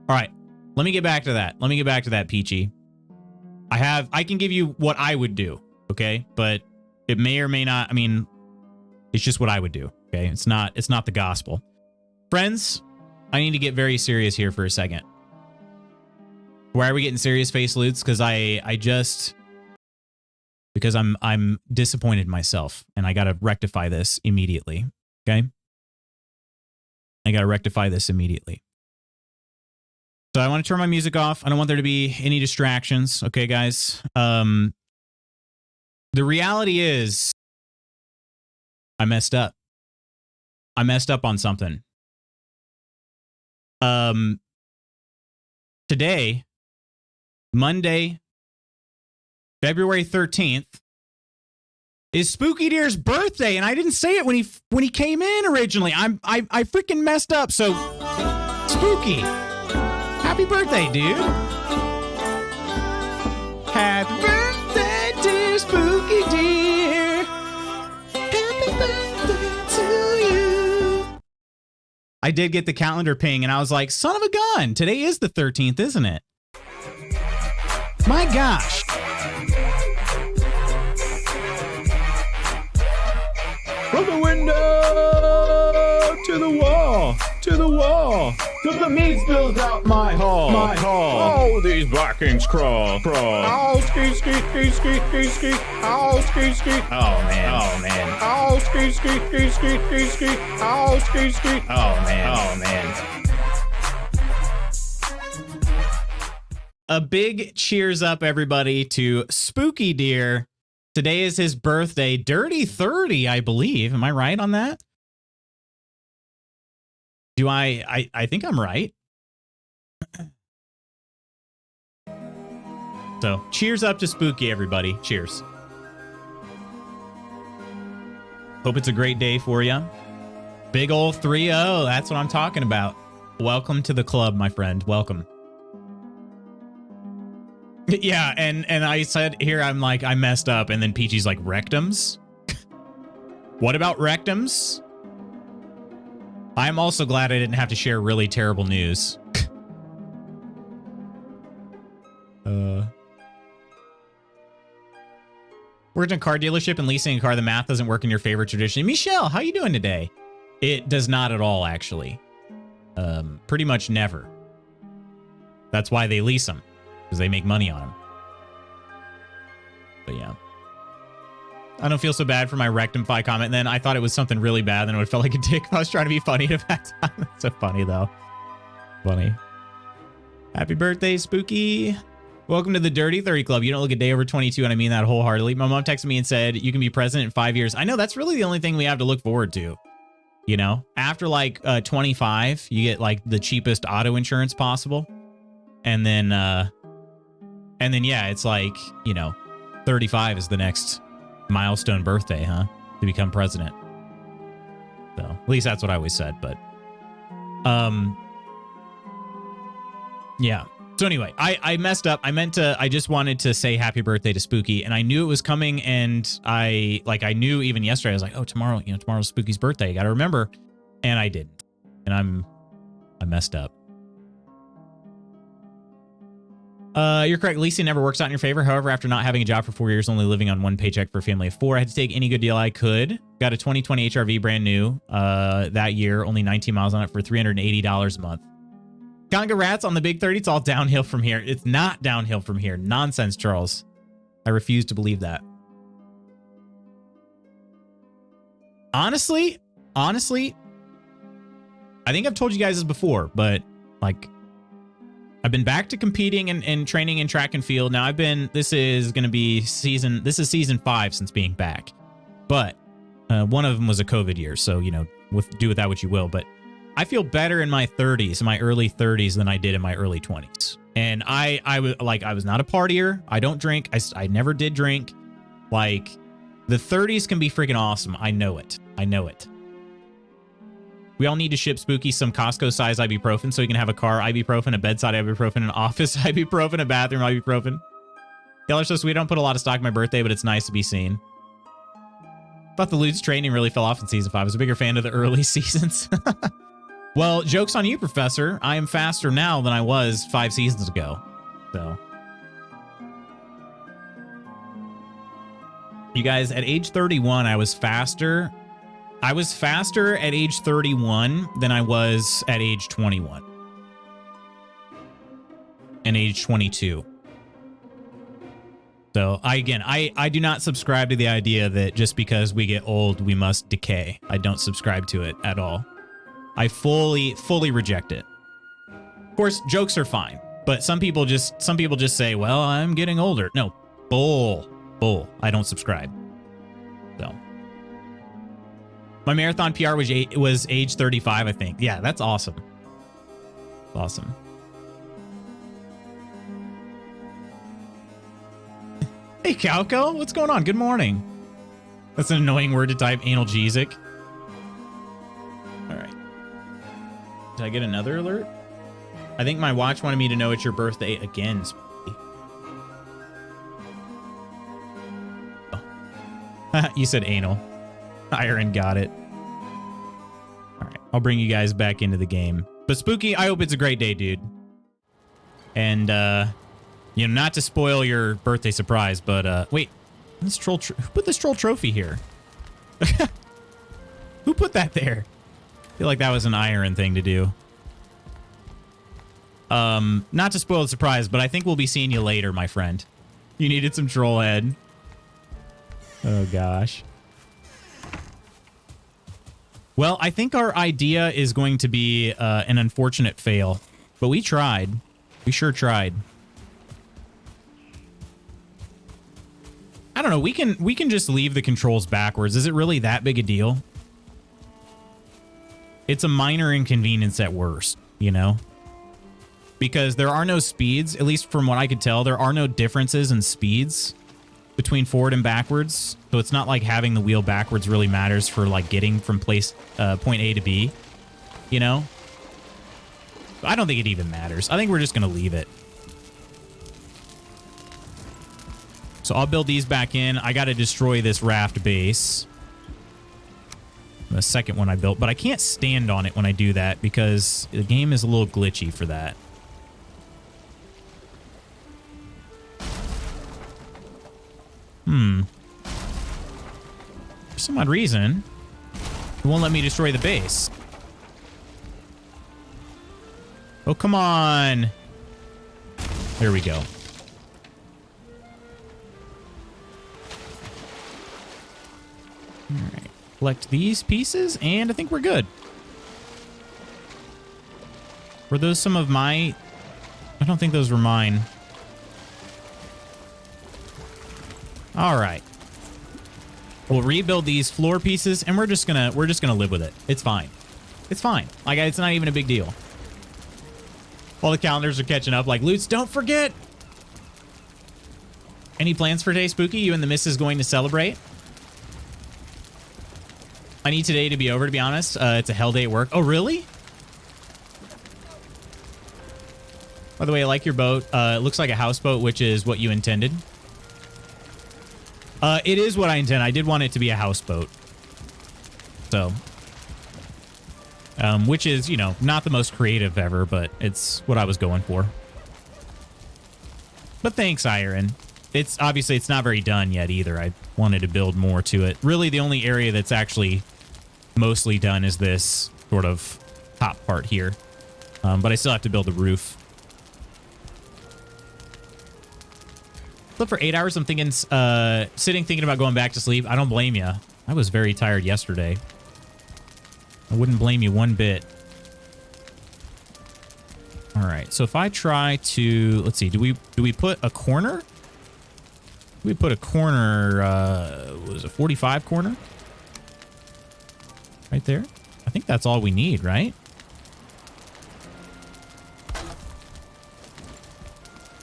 All right. Let me get back to that, Peachy. I can give you what I would do, okay? But it may or may not, I mean, it's just what I would do, okay? It's not the gospel. Friends, I need to get very serious here for a second. Why are we getting serious face loots? Because because I'm disappointed in myself and I got to rectify this immediately, okay? I got to rectify this immediately. So I want to turn my music off. I don't want there to be any distractions, okay, guys? The reality is I messed up. I messed up on something. Today, Monday, February 13th, is Spooky Deer's birthday, and I didn't say it when he came in originally. I freaking messed up. So, Spooky, happy birthday, dude. Happy birthday, dear Spooky Deer. Happy birthday to you. I did get the calendar ping, and I was like, son of a gun. Today is the 13th, isn't it? My gosh. From the window to the wall, to the wall, till the meat spills out my hall, my hall. Oh, these Vikings crawl, crawl. Oh, ski, ski, ski, ski, ski, ski. Oh, ski, ski. Oh, man. Oh, man. Oh, ski, ski, ski, ski, ski, ski. Oh, ski, ski. Oh, man. Oh, man. A big cheers up, everybody, to Spooky Deer. Today is his birthday. Dirty 30, I believe. Am I right on that? Do I think I'm right. So, cheers up to Spooky, everybody. Cheers. Hope it's a great day for you. Big ol' 3-0. That's what I'm talking about. Welcome to the club, my friend. Welcome. Yeah, and I said here, I'm like, I messed up. And then Peachy's like, rectums? What about rectums? I'm also glad I didn't have to share really terrible news. Worked in a car dealership and leasing a car. The math doesn't work in your favorite tradition. Michelle, how you doing today? It does not at all, actually. Pretty much never. That's why they lease them, because they make money on them. But yeah. I don't feel so bad for my rectify comment. And then I thought it was something really bad. Then it would felt like a dick if I was trying to be funny at that time. That's so funny, though. Funny. Happy birthday, Spooky. Welcome to the Dirty 30 Club. You don't look a day over 22, and I mean that wholeheartedly. My mom texted me and said, you can be president in 5 years. I know, that's really the only thing we have to look forward to. You know, after like 25, you get like the cheapest auto insurance possible. And then yeah, it's like, you know, 35 is the next milestone birthday, huh? To become president. So at least that's what I always said, but yeah. So anyway, I messed up. I just wanted to say happy birthday to Spooky, and I knew it was coming, and I knew even yesterday, I was like, oh, tomorrow, you know, tomorrow's Spooky's birthday. You got to remember. And I didn't. And I messed up. You're correct. Leasing never works out in your favor. However, after not having a job for 4 years, only living on one paycheck for a family of 4, I had to take any good deal I could. Got a 2020 HRV brand new that year, only 19 miles on it for $380 a month. Congrats on the big 30. It's all downhill from here. It's not downhill from here. Nonsense, Charles. I refuse to believe that. Honestly, I think I've told you guys this before, but like, I've been back to competing and training in track and field. Now this is season 5 since being back, but one of them was a COVID year. So, you know, do with that what you will, but I feel better in my 30s, in my early 30s than I did in my early 20s. And I was not a partier. I don't drink. I never did drink. Like, the 30s can be freaking awesome. I know it. We all need to ship Spooky some Costco-sized ibuprofen so he can have a car ibuprofen, a bedside ibuprofen, an office ibuprofen, a bathroom ibuprofen. Y'all are so sweet. I don't put a lot of stock in my birthday, but it's nice to be seen. Thought the Lude's training really fell off in season 5. I was a bigger fan of the early seasons. Well, joke's on you, Professor. I am faster now than I was 5 seasons ago. So, you guys, at age 31, I was faster. I was faster at age 31 than I was at age 21. And age 22. So, I do not subscribe to the idea that just because we get old, we must decay. I don't subscribe to it at all. I fully reject it. Of course, jokes are fine, but some people just say, well, I'm getting older. No, bull. I don't subscribe. So, my marathon PR was age 35, I think. Yeah, that's awesome. Awesome. Hey, Calco, what's going on? Good morning. That's an annoying word to type, analgesic. All right. Did I get another alert? I think my watch wanted me to know it's your birthday again. Oh. You said anal. Iron got it. All right. I'll bring you guys back into the game. But Spooky, I hope it's a great day, dude. And, you know, not to spoil your birthday surprise, but, wait. Who put this troll trophy here? Who put that there? I feel like that was an iron thing to do. Not to spoil the surprise, but I think we'll be seeing you later, my friend. You needed some troll head. Oh, gosh. Well, I think our idea is going to be an unfortunate fail, but we tried. We sure tried. I don't know. We can just leave the controls backwards. Is it really that big a deal? It's a minor inconvenience at worst, you know? Because there are no speeds, at least from what I could tell, there are no differences in speeds between forward and backwards. So it's not like having the wheel backwards really matters for like getting from point A to B, you know? I don't think it even matters. I think we're just going to leave it. So I'll build these back in. I got to destroy this raft base. The second one I built, but I can't stand on it when I do that because the game is a little glitchy for that. For some odd reason, it won't let me destroy the base. Oh, come on. There we go. All right. Collect these pieces, and I think we're good. Were those some of my... I don't think those were mine. All right. We'll rebuild these floor pieces, and we're just gonna live with it. It's fine. It's fine. Like, it's not even a big deal. All the calendars are catching up. Like, Lutz, don't forget. Any plans for today, Spooky? You and the missus going to celebrate? I need today to be over, to be honest. It's a hell day at work. Oh, really? By the way, I like your boat. It looks like a houseboat, which is what you intended. It is what I intend. I did want it to be a houseboat. So, which is, you know, not the most creative ever, but it's what I was going for. But thanks, Iron. It's obviously it's not very done yet either. I wanted to build more to it. Really, the only area that's actually mostly done is this sort of top part here. But I still have to build the roof. Slept for 8 hours. I'm thinking, thinking about going back to sleep. I don't blame you. I was very tired yesterday. I wouldn't blame you one bit. All right. So if I try to, let's see, do we put a corner? We put a corner, what was it, 45 corner? Right there. I think that's all we need, right?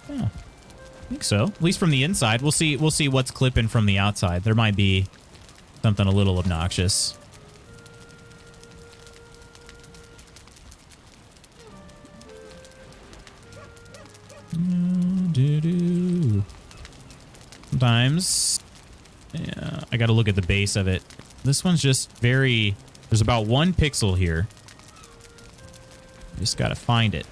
Yeah. I think so. At least from the inside. We'll see what's clipping from the outside. There might be something a little obnoxious. Sometimes, yeah, I got to look at the base of it. This one's just very, there's about 1 pixel here. Just got to find it.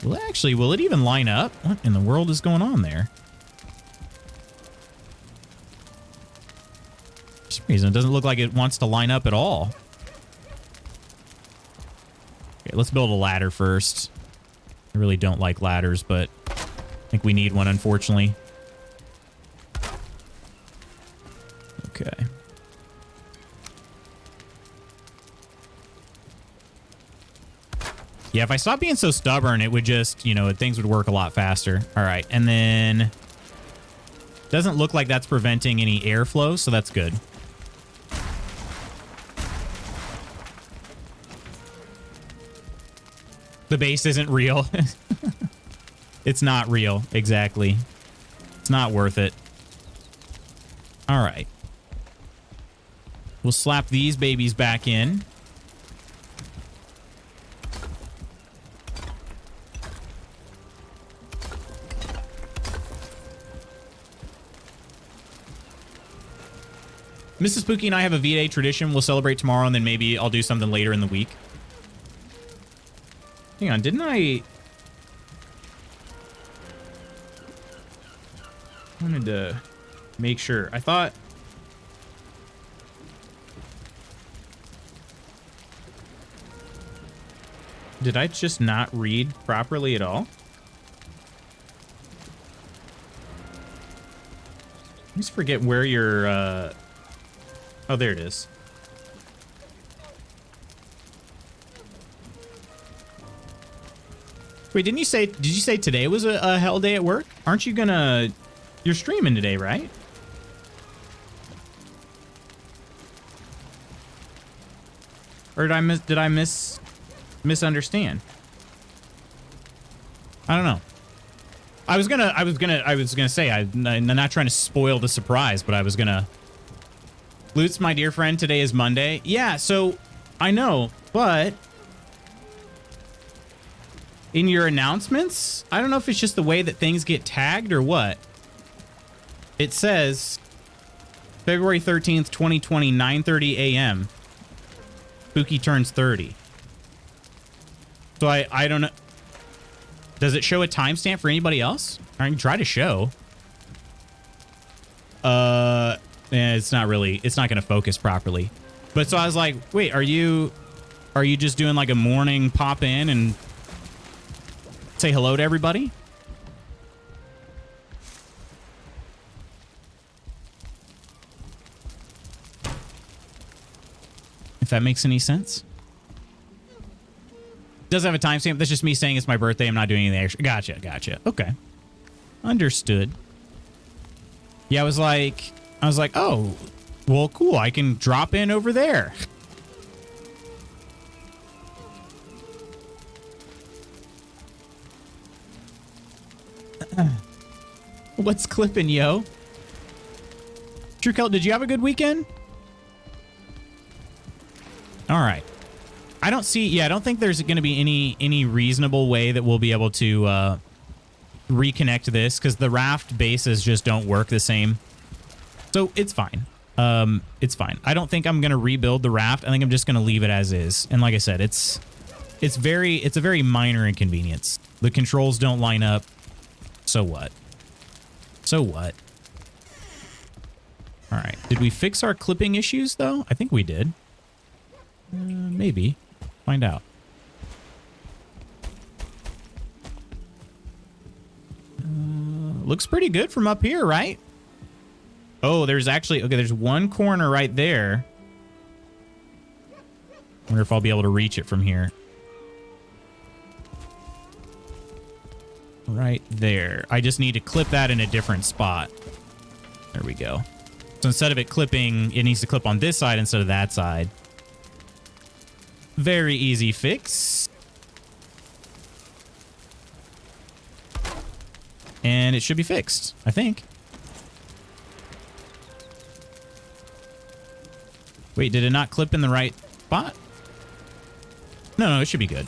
Well, actually, will it even line up? What in the world is going on there? For some reason, it doesn't look like it wants to line up at all. Okay, let's build a ladder first. I really don't like ladders, but I think we need one, unfortunately. Okay. Yeah, if I stopped being so stubborn, it would just, you know, things would work a lot faster. All right, and then doesn't look like that's preventing any airflow, so that's good. The base isn't real. It's not real, exactly. It's not worth it. All right. We'll slap these babies back in. Mrs. Spooky and I have a V-Day tradition. We'll celebrate tomorrow, and then maybe I'll do something later in the week. Hang on, didn't I wanted to make sure. I thought... Did I just not read properly at all? I just forget where your... Oh, there it is. Wait, didn't you say... Did you say today was a hell day at work? Aren't you gonna... You're streaming today, right? Or did I misunderstand? I don't know. I was gonna say, I'm not trying to spoil the surprise, but I was gonna. Lutz, my dear friend, today is Monday. Yeah, so I know, but in your announcements, I don't know if it's just the way that things get tagged or what. It says February 13th, 2020, 9:30 a.m. Spooky turns 30. So I don't know. Does it show a timestamp for anybody else? I can try to show. It's not really, it's not going to focus properly. But so I was like, wait, are you just doing like a morning pop in and say hello to everybody? If that makes any sense. Does have a timestamp. That's just me saying it's my birthday. I'm not doing anything extra. Gotcha. Okay. Understood. Yeah, I was like, oh, well, cool. I can drop in over there. What's clipping, yo? True Celt, did you have a good weekend? All right. I don't think there's going to be any reasonable way that we'll be able to reconnect this because the raft bases just don't work the same. So it's fine. It's fine. I don't think I'm going to rebuild the raft. I think I'm just going to leave it as is. And like I said, it's a very minor inconvenience. The controls don't line up. So what? So what? All right. Did we fix our clipping issues though? I think we did. Maybe. Find out. Looks pretty good from up here, right? Oh, there's actually... Okay, there's one corner right there. Wonder if I'll be able to reach it from here. Right there. I just need to clip that in a different spot. There we go. So instead of it clipping, it needs to clip on this side instead of that side. Very easy fix. And it should be fixed, I think. Wait, did it not clip in the right spot? No, it should be good.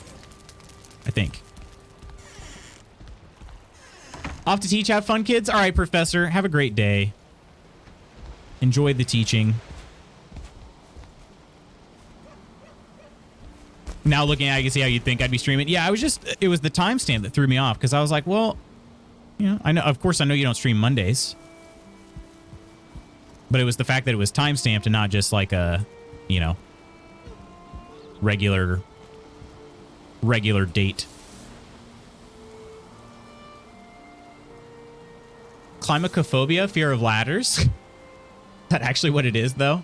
I think. Off to teach. Have fun, kids. All right, Professor. Have a great day. Enjoy the teaching. Now looking at it, I can see how you'd think I'd be streaming. Yeah, it was the timestamp that threw me off because I was like, well, you know, of course I know you don't stream Mondays. But it was the fact that it was timestamped and not just like a, you know, regular date. Climacophobia, fear of ladders. Is that actually what it is, though?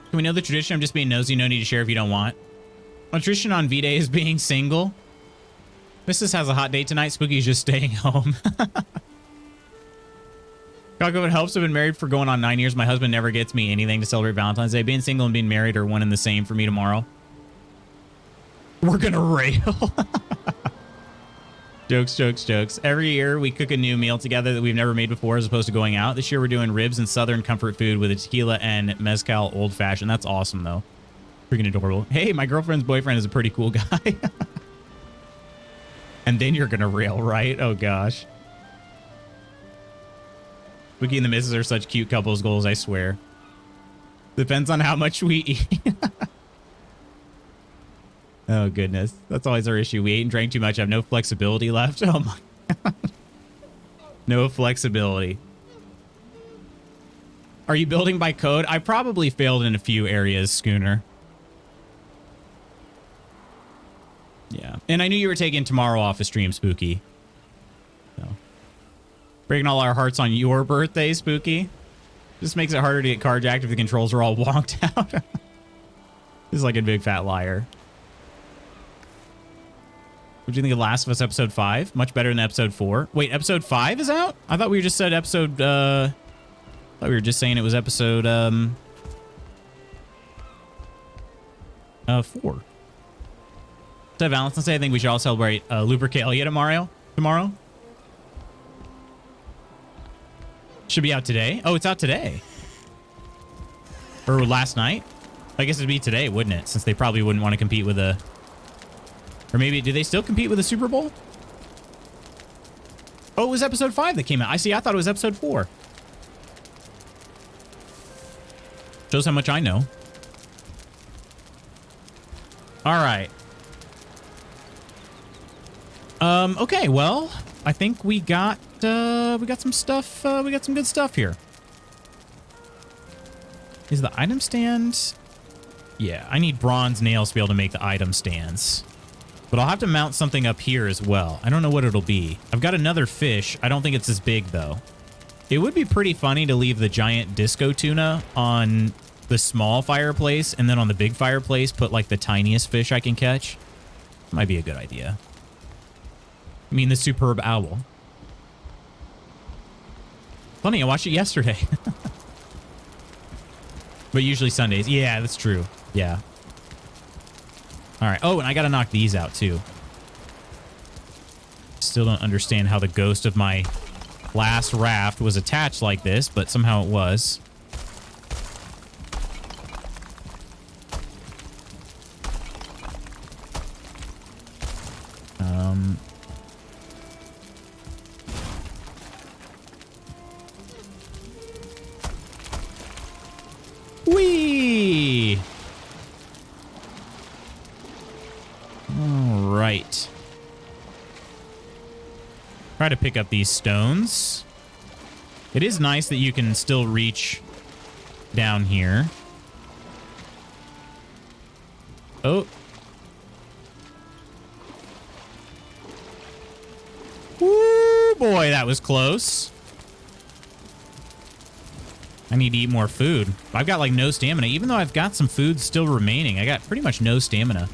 Can we know the tradition? I'm just being nosy. No need to share if you don't want. A tradition on V-Day is being single. Mrs. has a hot date tonight. Spooky's just staying home. Kako, it helps. I've been married for going on 9 years. My husband never gets me anything to celebrate Valentine's Day. Being single and being married are one and the same for me tomorrow. We're gonna rail. Jokes. Every year we cook a new meal together that we've never made before as opposed to going out. This year we're doing ribs and southern comfort food with a tequila and mezcal old fashioned. That's awesome though. Freaking adorable. Hey, my girlfriend's boyfriend is a pretty cool guy. And then you're gonna rail, right? Oh gosh. Wookie and the missus are such cute couples goals, I swear. Depends on how much we eat. Oh goodness. That's always our issue. We ate and drank too much. I have no flexibility left. Oh my god. No flexibility. Are you building by code? I probably failed in a few areas, Schooner. Yeah. And I knew you were taking tomorrow off of stream, Spooky. So. Breaking all our hearts on your birthday, Spooky. Just makes it harder to get carjacked if the controls are all wonked out. This is like a big fat liar. What do you think of Last of Us episode 5? Much better than episode 4. Wait, episode 5 is out? I thought we just said episode, I thought we were just saying it was episode, 4. So Valentine's Day, I think we should all celebrate Lupercalia tomorrow. Should be out today. Oh, it's out today. Or last night. I guess it'd be today, wouldn't it? Since they probably wouldn't want to compete with a... Or maybe, do they still compete with the Super Bowl? Oh, it was episode 5 that came out. I thought it was episode 4. Shows how much I know. All right. Okay, well, I think we got some stuff. We got some good stuff here. Is the item stand? Yeah, I need bronze nails to be able to make the item stands. But I'll have to mount something up here as well. I don't know what it'll be. I've got another fish. I don't think it's as big, though. It would be pretty funny to leave the giant disco tuna on the small fireplace, and then on the big fireplace, put, like, the tiniest fish I can catch. Might be a good idea. I mean, the superb owl. Funny, I watched it yesterday. But usually Sundays. Yeah, that's true. Yeah. All right. Oh, and I got to knock these out, too. Still don't understand how the ghost of my last raft was attached like this, but somehow it was. Whee! All right. Try to pick up these stones. It is nice that you can still reach down here. Oh. Woo, boy, that was close. I need to eat more food. I've got like no stamina. Even though I've got some food still remaining, I got pretty much no stamina.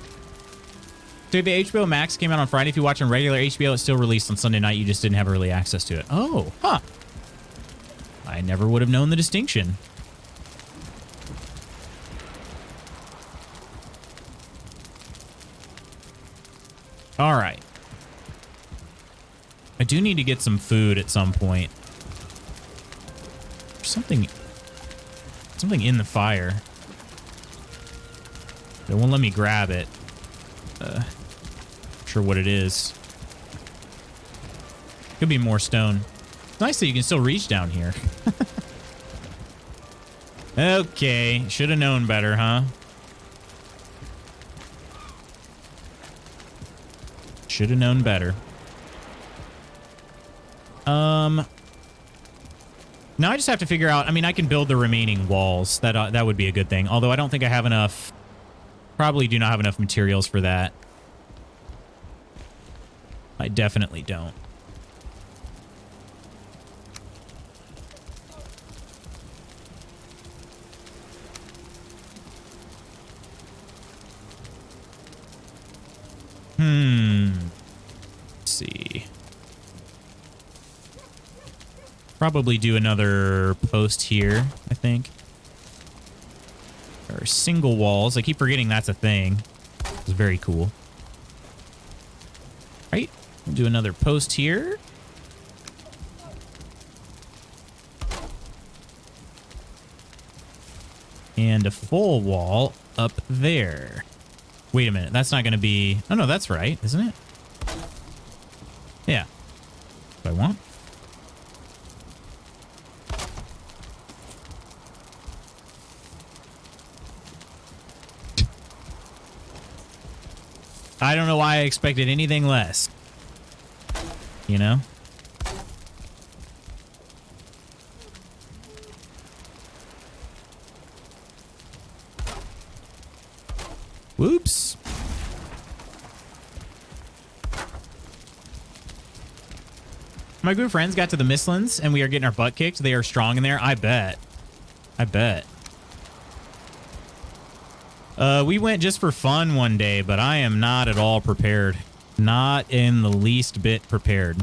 So the HBO Max came out on Friday. If you watch on regular HBO, it's still released on Sunday night. You just didn't have early access to it. Oh, huh. I never would have known the distinction. All right. I do need to get some food at some point. There's something in the fire. They won't let me grab it. Not sure what it is. Could be more stone. It's nice that you can still reach down here. Okay, should have known better, huh? Should have known better. Now I just have to figure out, I mean, I can build the remaining walls. That would be a good thing. Although I don't think I have enough, probably do not have enough materials for that. I definitely don't. Let's see. Probably do another post here, I think. There are single walls. I keep forgetting that's a thing. It's very cool. Right. We'll do another post here. And a full wall up there. Wait a minute. That's not going to be... Oh, no, that's right, isn't it? Yeah. What I want. I don't know why I expected anything less. You know? Whoops. My good friends got to the Mistlands and we are getting our butt kicked. They are strong in there. I bet. I bet. We went just for fun one day, but I am not at all prepared. Not in the least bit prepared.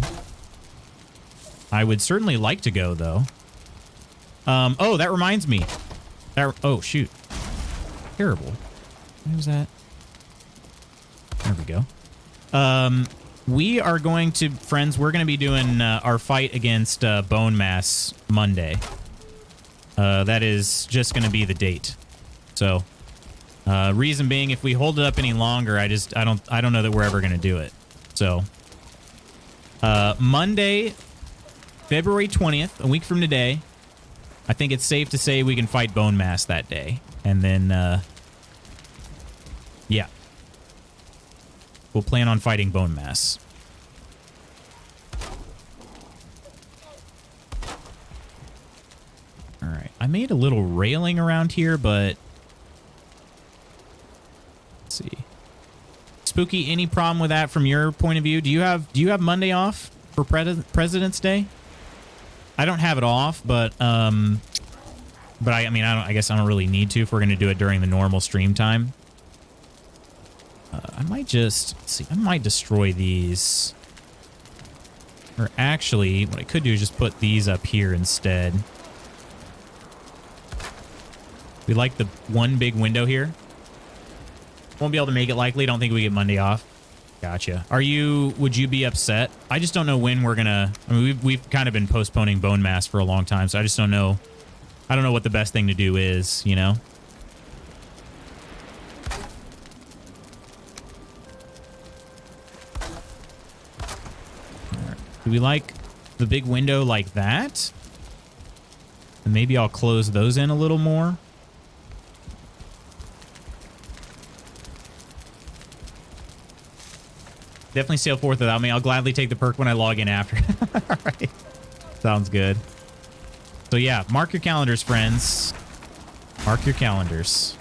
I would certainly like to go, though. Oh, that reminds me. Oh, shoot. Terrible. What was that? There we go. We are going to, friends, we're going to be doing our fight against Bone Mass Monday. That is just going to be the date. So, reason being, if we hold it up any longer, I don't know that we're ever going to do it. So, Monday, February 20th, a week from today, I think it's safe to say we can fight Bone Mass that day. And then, yeah. We'll plan on fighting Bone Mass. All right. I made a little railing around here, but let's see. Spooky, any problem with that from your point of view? Do you have Monday off for President's Day? I don't have it off, but I mean, I guess I don't really need to if we're going to do it during the normal stream time. I might just, let's see, I might destroy these. Or actually, what I could do is just put these up here instead. We like the one big window here. Won't be able to make it likely. Don't think we get Monday off. Gotcha. Would you be upset? I just don't know when we're gonna, I mean, we've kind of been postponing Bone Mass for a long time, so I just don't know. I don't know what the best thing to do is, you know? Do we like the big window like that? And maybe I'll close those in a little more. Definitely sail forth without me. I'll gladly take the perk when I log in after. All right. Sounds good. So yeah, mark your calendars, friends. Mark your calendars.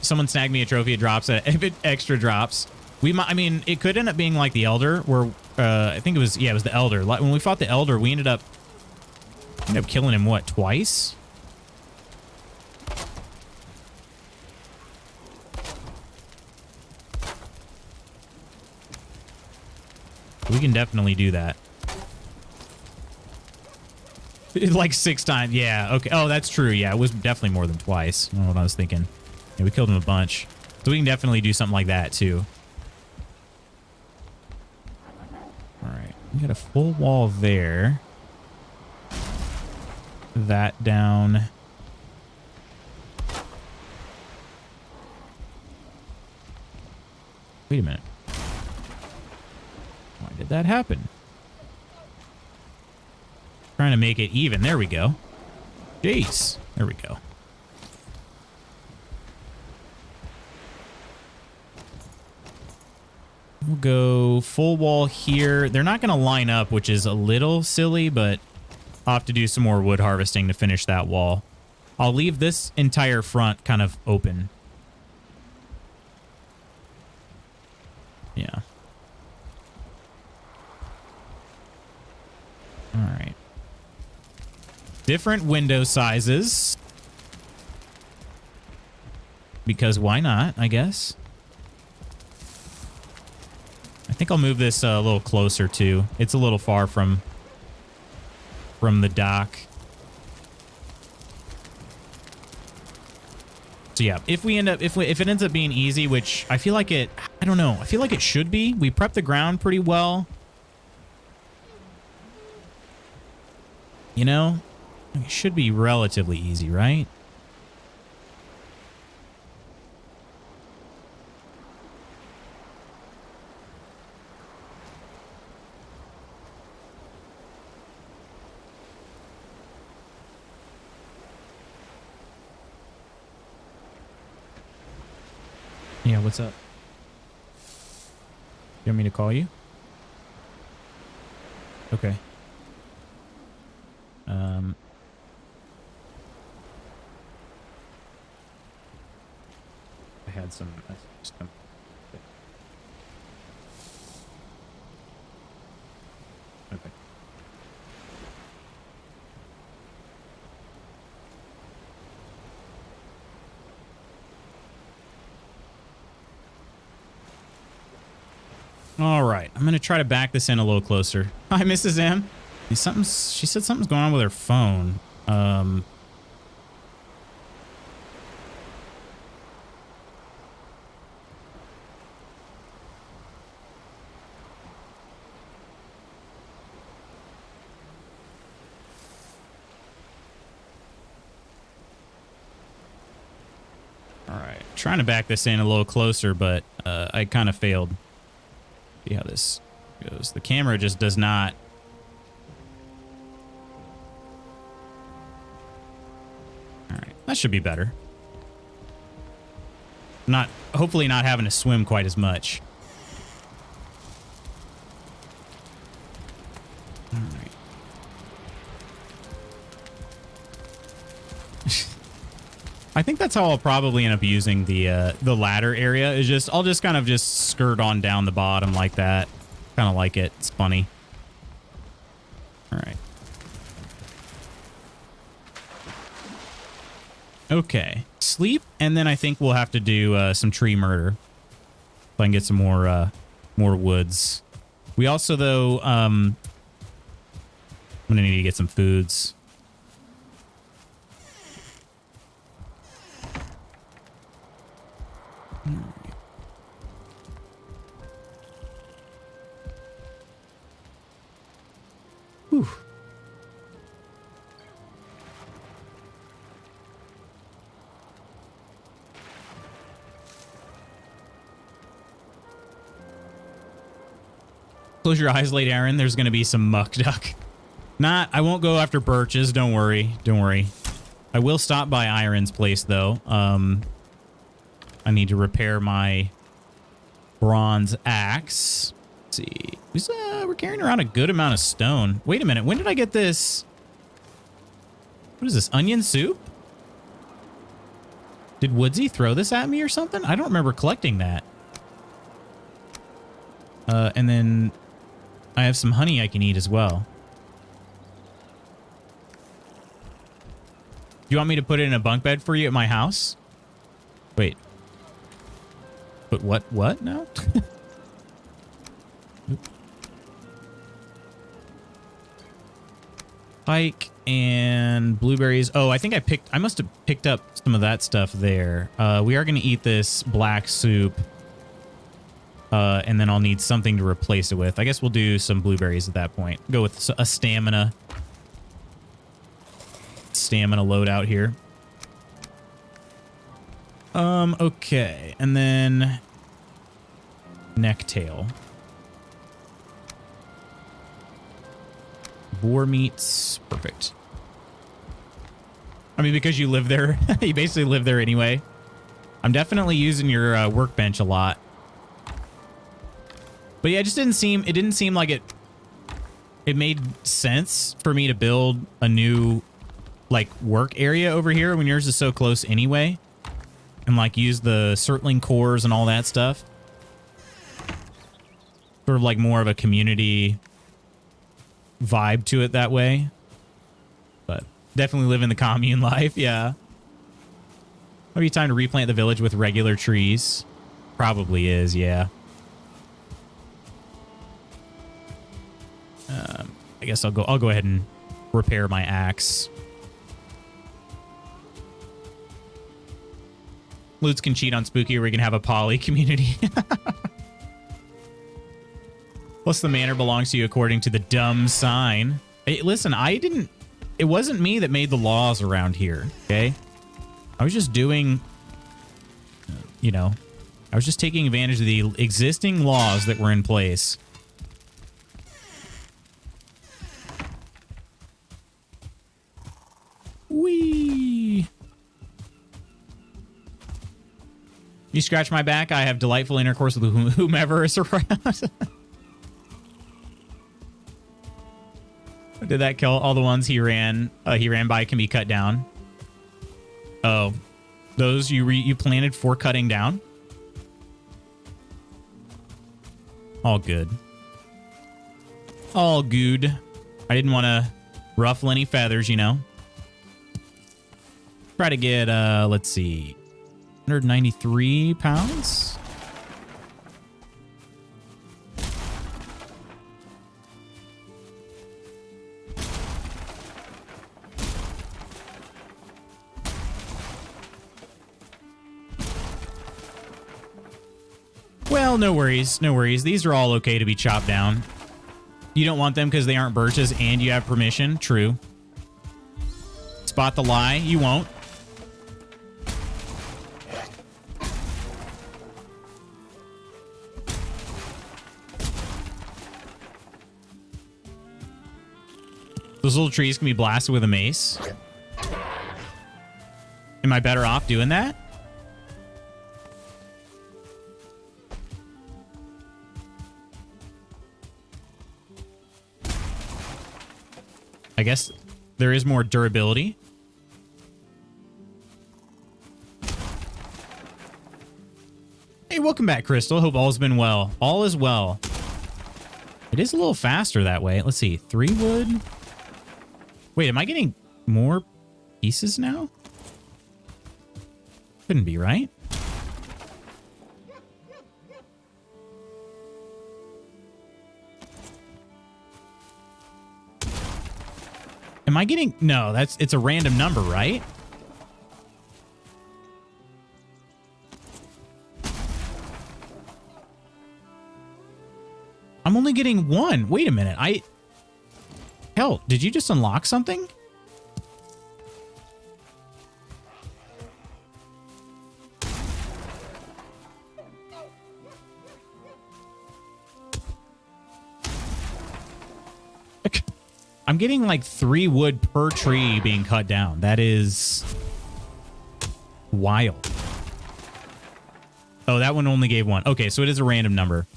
Someone snagged me a trophy. It drops. If it extra drops, we might. I mean, it could end up being like the Elder, where I think it was. Yeah, it was the Elder. When we fought the Elder, we ended up killing him what, twice? We can definitely do that. Like 6 times. Yeah, okay. Oh, that's true. Yeah, it was definitely more than twice. I don't know what I was thinking. Yeah, we killed him a bunch. So we can definitely do something like that, too. All right. We got a full wall there. That down. Wait a minute. Why did that happen? Trying to make it even. There we go. Jeez. There we go. We'll go full wall here. They're not going to line up, which is a little silly, but I'll have to do some more wood harvesting to finish that wall. I'll leave this entire front kind of open. Yeah. All right. Different window sizes. Because why not, I guess. I think I'll move this a little closer too. It's a little far from the dock. So yeah, if it ends up being easy, which I feel like I don't know. I feel like it should be. We prepped the ground pretty well. You know, it should be relatively easy, right? Yeah, what's up? You want me to call you? Okay. I had some messages come. Okay. All right, I'm gonna try to back this in a little closer. Hi, Mrs. M. She said something's going on with her phone. trying to back this in a little closer, but I kind of failed. See how this goes. The camera just does not. All right, that should be better. Hopefully not having to swim quite as much. All right. I think that's how I'll probably end up using the ladder area. I'll just kind of just skirt on down the bottom like that. Kind of like it. It's funny. All right. Okay. Sleep, and then I think we'll have to do some tree murder. So I can get some more woods. We also, though, I'm gonna need to get some foods. Whew. Close your eyes, late Aaron. There's going to be some muck duck. I won't go after birches. Don't worry. Don't worry. I will stop by Iron's place, though. I need to repair my bronze axe. Let's see. We're carrying around a good amount of stone. Wait a minute. When did I get this? What is this? Onion soup? Did Woodsy throw this at me or something? I don't remember collecting that. And then I have some honey I can eat as well. Do you want me to put it in a bunk bed for you at my house? Wait. But what now? Pike and blueberries. Oh, I think I must have picked up some of that stuff there. We are going to eat this black soup. And then I'll need something to replace it with. I guess we'll do some blueberries at that point. Go with a stamina loadout here. Okay. And then necktail. Boar meats. Perfect. I mean, because you live there, you basically live there anyway. I'm definitely using your workbench a lot. But yeah, it didn't seem like it made sense for me to build a new like work area over here when yours is so close anyway. And like use the circling cores and all that stuff. Sort of like more of a community vibe to it that way. But definitely living the commune life, yeah. Might be time to replant the village with regular trees. Probably is, yeah. I guess I'll go ahead and repair my axe. Loots can cheat on Spooky, or we can have a poly community. Plus, the manor belongs to you according to the dumb sign. Hey, listen, it wasn't me that made the laws around here, okay? I was just doing, I was just taking advantage of the existing laws that were in place. Whee! You scratch my back, I have delightful intercourse with whomever is around. Did that kill all the ones he ran by can be cut down? Oh, those you planted for cutting down? All good. All good. I didn't want to ruffle any feathers, Try to get, let's see, 193 pounds? Well, no worries, no worries. These are all okay to be chopped down. You don't want them because they aren't birches and you have permission. True. Spot the lie. You won't. Those little trees can be blasted with a mace. Am I better off doing that? I guess there is more durability. Hey, welcome back, Crystal. Hope all's been well. All is well. It is a little faster that way. Let's see. 3 wood. Wait, am I getting more pieces now? Couldn't be, right? Am I getting... No, it's a random number, right? I'm only getting 1. Wait a minute. Hell, did you just unlock something? I'm getting like 3 wood per tree being cut down. That is wild. Oh, that one only gave 1. Okay, so it is a random number.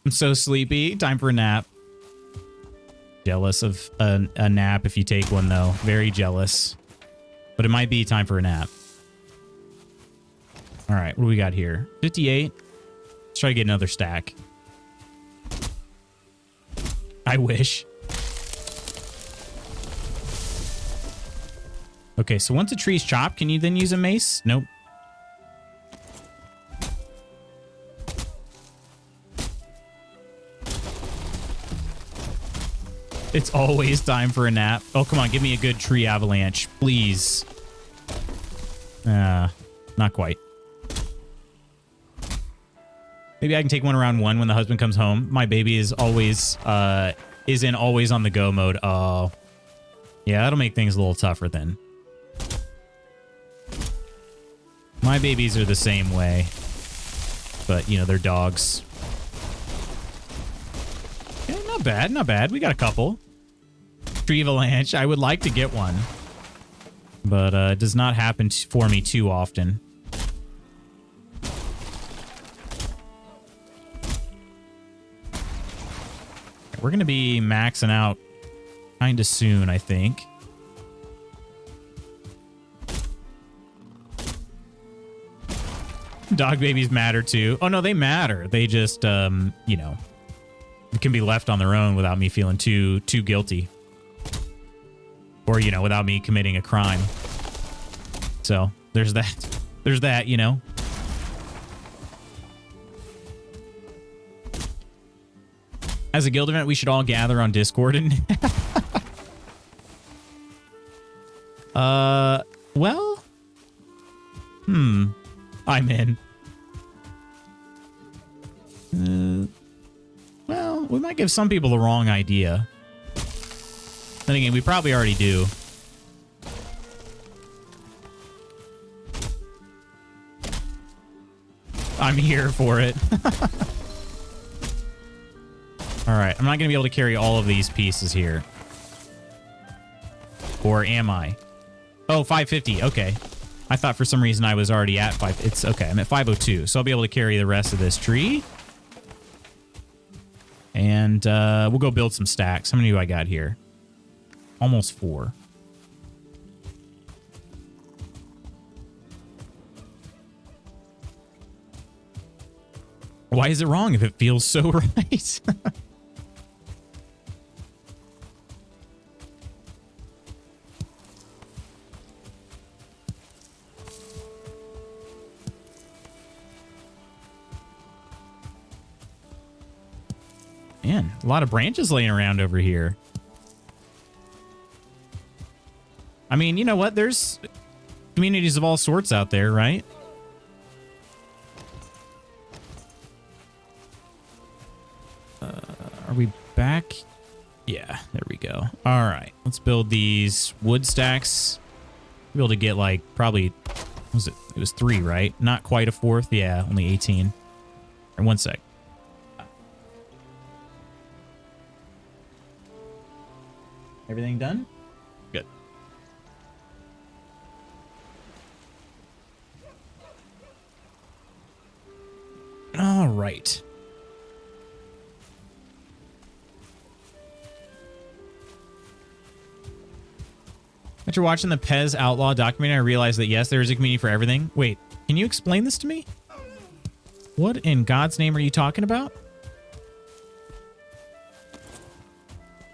I'm so sleepy. Time for a nap. Jealous of a nap if you take one, though. Very jealous. But it might be time for a nap. All right, what do we got here? 58. Let's try to get another stack. I wish. Okay, so once a tree's chopped, can you then use a mace? Nope. It's always time for a nap. Oh, come on, give me a good tree avalanche, please. Not quite. Maybe I can take one around 1 when the husband comes home. My baby is always in always on the go mode. Oh, yeah, that'll make things a little tougher then. My babies are the same way, but you know, they're dogs. Yeah, not bad, not bad. We got a couple. Tree avalanche. I would like to get one, but it does not happen for me too often. We're going to be maxing out kind of soon, I think. Dog babies matter too. Oh, no, they matter. They just, you know, can be left on their own without me feeling too guilty. Or, you know, without me committing a crime. So, there's that. There's that, you know. As a guild event, we should all gather on Discord and... well... I'm in. Well, we might give some people the wrong idea. Then again, we probably already do. I'm here for it. All right, I'm not going to be able to carry all of these pieces here. Or am I? Oh, 550. Okay. I thought for some reason I was already at 5. It's okay. I'm at 502. So I'll be able to carry the rest of this tree. And we'll go build some stacks. How many do I got here? Almost 4. Why is it wrong if it feels so right? Man, a lot of branches laying around over here. I mean, you know what? There's communities of all sorts out there, right? Are we back? Yeah, there we go. All right, let's build these wood stacks. Be able to get like probably, what was it? It was 3, right? Not quite a 4th. Yeah, only 18. Or 1 sec. Everything done? Good. All right. After watching the Pez Outlaw documentary, I realized that yes, there is a community for everything. Wait, can you explain this to me? What in God's name are you talking about?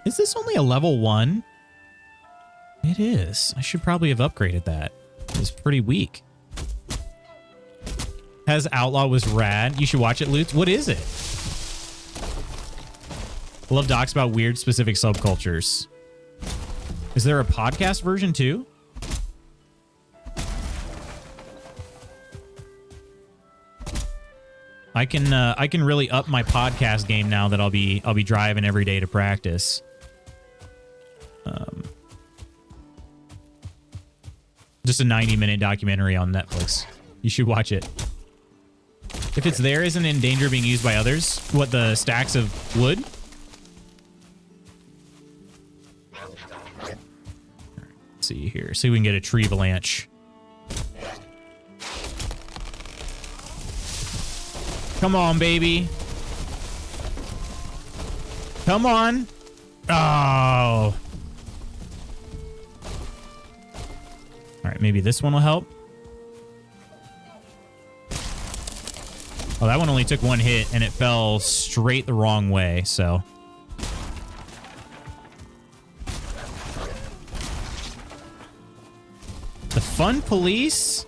Is this only a level 1? It is. I should probably have upgraded that. It's pretty weak. Pez Outlaw was rad. You should watch it, Lutz. What is it? I love docs about weird specific subcultures. Is there a podcast version too? I can really up my podcast game now that I'll be driving every day to practice. Just a 90-minute documentary on Netflix. You should watch it. If it's there, isn't it in danger of being used by others? What, the stacks of wood? Let's see here. See if we can get a tree avalanche. Come on, baby. Come on. Oh. All right, maybe this one will help. Oh, that one only took one hit, and it fell straight the wrong way, so... The fun police?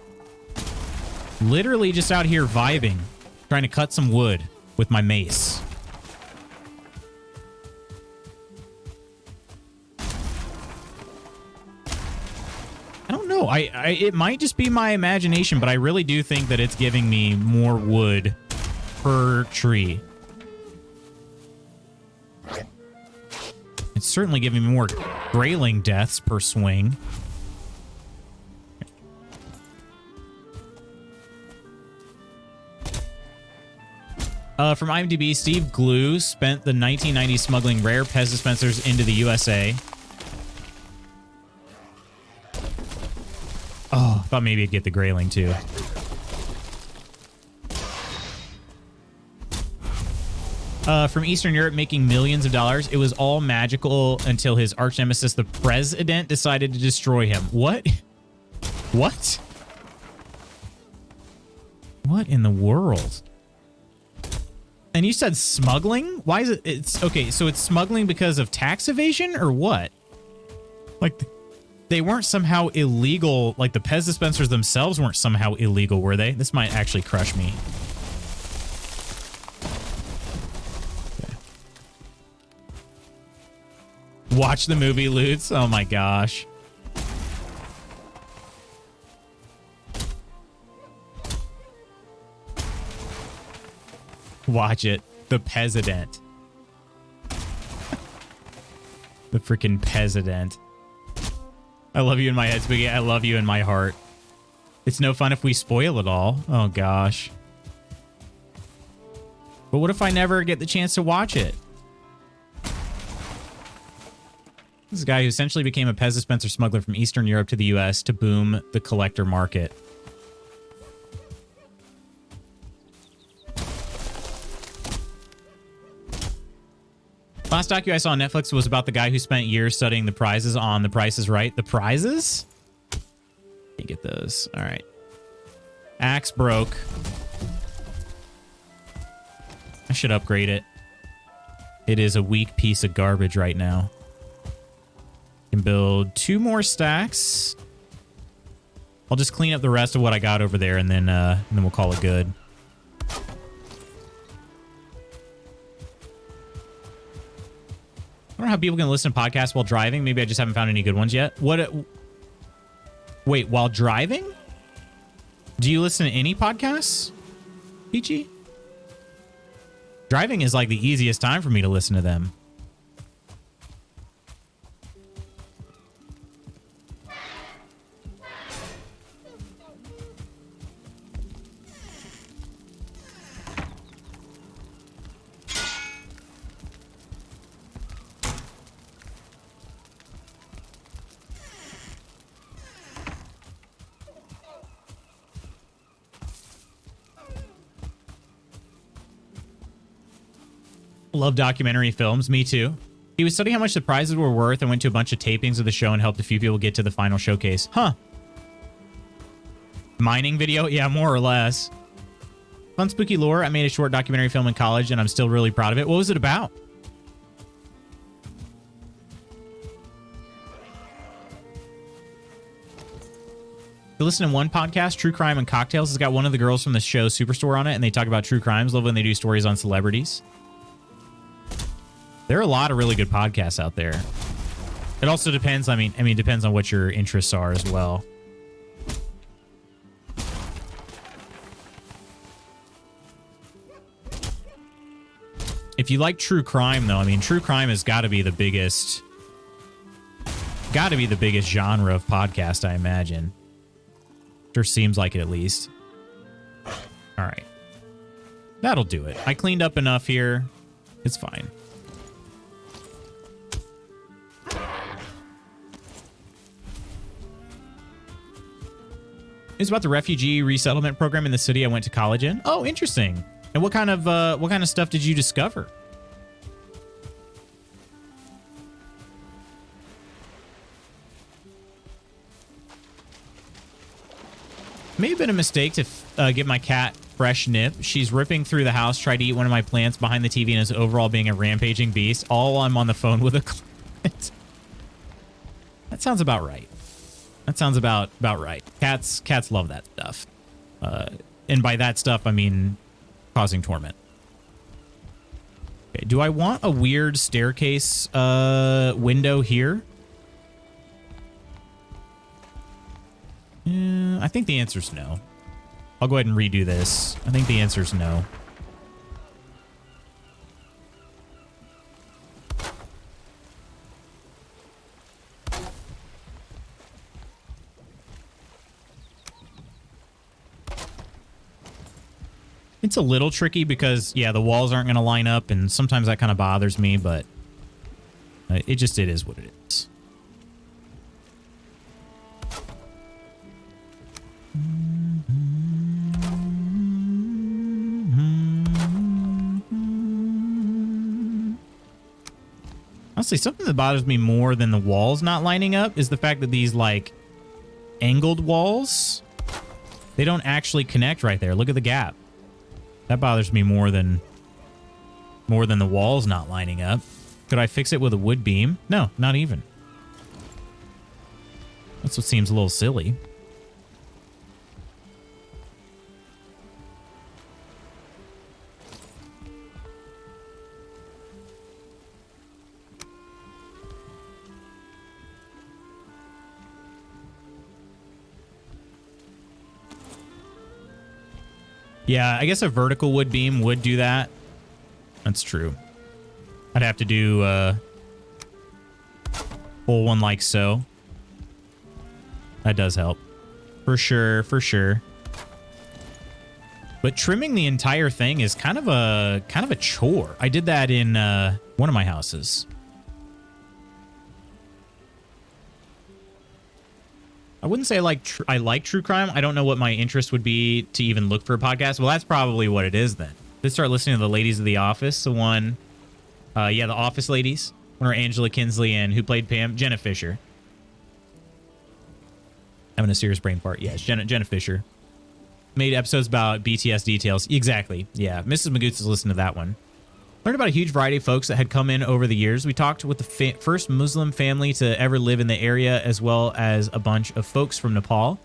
Literally just out here vibing. Trying to cut some wood with my mace. I don't know. It might just be my imagination, but I really do think that it's giving me more wood per tree. It's certainly giving me more grayling deaths per swing. From IMDb, Steve Glue spent the 1990s smuggling rare Pez dispensers into the USA. Oh, I thought maybe I'd get the grayling too. From Eastern Europe, making millions of dollars. It was all magical until his arch nemesis, the President, decided to destroy him. What? What? What in the world? And you said smuggling? Why is it? It's okay. So it's smuggling because of tax evasion or what? Like they weren't somehow illegal. Like the Pez dispensers themselves weren't somehow illegal, were they? This might actually crush me. Okay. Watch the movie, Lutz. Oh my gosh. Watch it. The President. The freaking President. I love you in my head, Spaghetti. I love you in my heart. It's no fun if we spoil it all. Oh, gosh. But what if I never get the chance to watch it? This is a guy who essentially became a Pez dispenser smuggler from Eastern Europe to the U.S. to boom the collector market. Last docu I saw on Netflix was about the guy who spent years studying the prizes on The Price is Right. The prizes? Can't get those. All right. Axe broke. I should upgrade it. It is a weak piece of garbage right now. Can build 2 more stacks. I'll just clean up the rest of what I got over there, and then we'll call it good. I don't know how people can listen to podcasts while driving. Maybe I just haven't found any good ones yet. What? Wait, while driving? Do you listen to any podcasts, Peachy? Driving is like the easiest time for me to listen to them. Love documentary films. Me too. He was studying how much the prizes were worth and went to a bunch of tapings of the show and helped a few people get to the final showcase. Huh. Mining video? Yeah, more or less. Fun spooky lore. I made a short documentary film in college and I'm still really proud of it. What was it about? To listen to one podcast, True Crime and Cocktails, has got one of the girls from the show Superstore on it, and they talk about true crimes. Love when they do stories on celebrities. There are a lot of really good podcasts out there. It also depends. I mean, it depends on what your interests are as well. If you like true crime, though, I mean, true crime has got to be the biggest genre of podcast, I imagine. Sure seems like it, at least. All right. That'll do it. I cleaned up enough here. It's fine. It's about the refugee resettlement program in the city I went to college in. Oh, interesting. And what kind of stuff did you discover? May have been a mistake to give my cat fresh nip. She's ripping through the house, tried to eat one of my plants behind the TV, and is overall being a rampaging beast. All while I'm on the phone with a client. That sounds about right. That sounds about right. Cats love that stuff. And by that stuff, I mean causing torment. Okay, do I want a weird staircase window here? I think the answer's no. I'll go ahead and redo this. I think the answer's no. It's a little tricky because, yeah, the walls aren't going to line up, and sometimes that kind of bothers me, but it is what it is. Honestly, something that bothers me more than the walls not lining up is the fact that these, like, angled walls, they don't actually connect right there. Look at the gap. That bothers me more than the walls not lining up. Could I fix it with a wood beam? No, not even. That's what seems a little silly. Yeah, I guess a vertical wood beam would do that. That's true. I'd have to do pull one like so. That does help. For sure, for sure. But trimming the entire thing is kind of a chore. I did that in one of my houses. I wouldn't say I like true crime. I don't know what my interest would be to even look for a podcast. Well, that's probably what it is then. Let's start listening to the ladies of The Office. The one, the Office ladies. One are Angela Kinsley and who played Pam? Jenna Fisher. Having a serious brain fart. Yes, Jenna Fisher. Made episodes about BTS details. Exactly. Yeah, Mrs. Magoots has listened to that one. Learned about a huge variety of folks that had come in over the years. We talked with the first Muslim family to ever live in the area, as well as a bunch of folks from Nepal.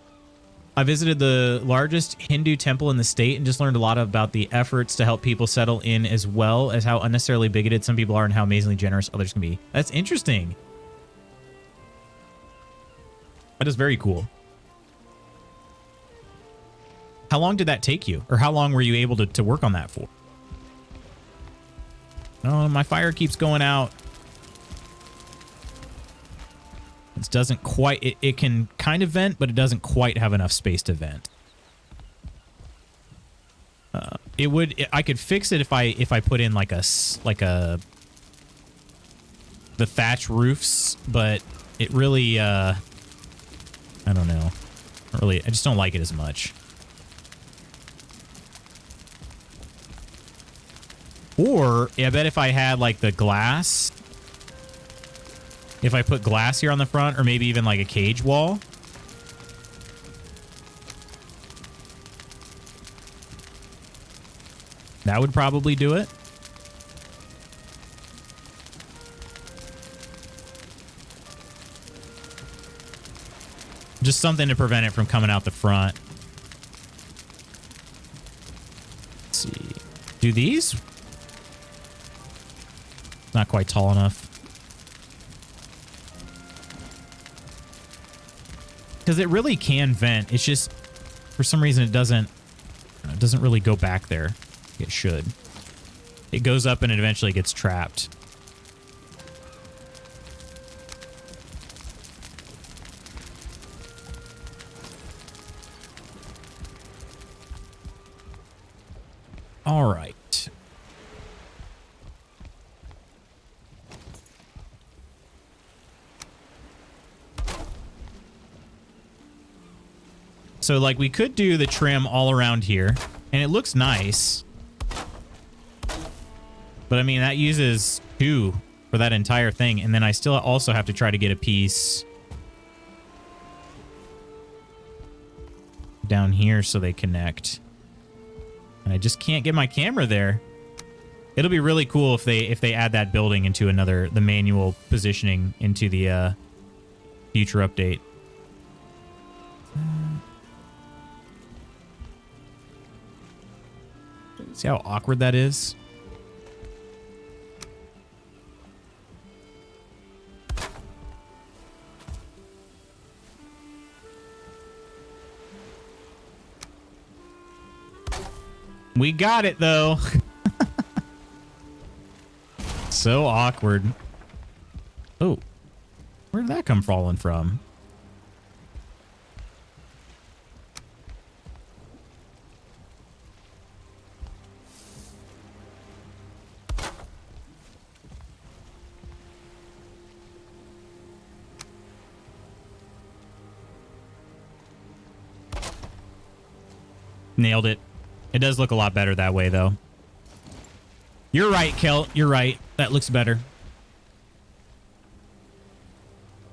I visited the largest Hindu temple in the state and just learned a lot about the efforts to help people settle in, as well as how unnecessarily bigoted some people are and how amazingly generous others can be. That's interesting. That is very cool. How long did that take you? Or how long were you able to work on that for? Oh, my fire keeps going out. It doesn't quite... It can kind of vent, but it doesn't quite have enough space to vent. I could fix it if I put in like the thatch roofs, but it really I don't know. I just don't like it as much. Or I bet if I had like the glass, if I put glass here on the front, or maybe even like a cage wall. That would probably do it. Just something to prevent it from coming out the front. Let's see. Do these? Not quite tall enough. Because it really can vent. It's just, for some reason, it doesn't really go back there. It should. It goes up and it eventually gets trapped. All right. So, like, we could do the trim all around here, and it looks nice. But, I mean, that uses 2 for that entire thing, and then I still also have to try to get a piece down here so they connect. And I just can't get my camera there. It'll be really cool if they add that building into the manual positioning into the future update. See how awkward that is? We got it, though. So awkward. Oh. Where did that come falling from? Nailed it. It does look a lot better that way, though. You're right, Kel. You're right. That looks better.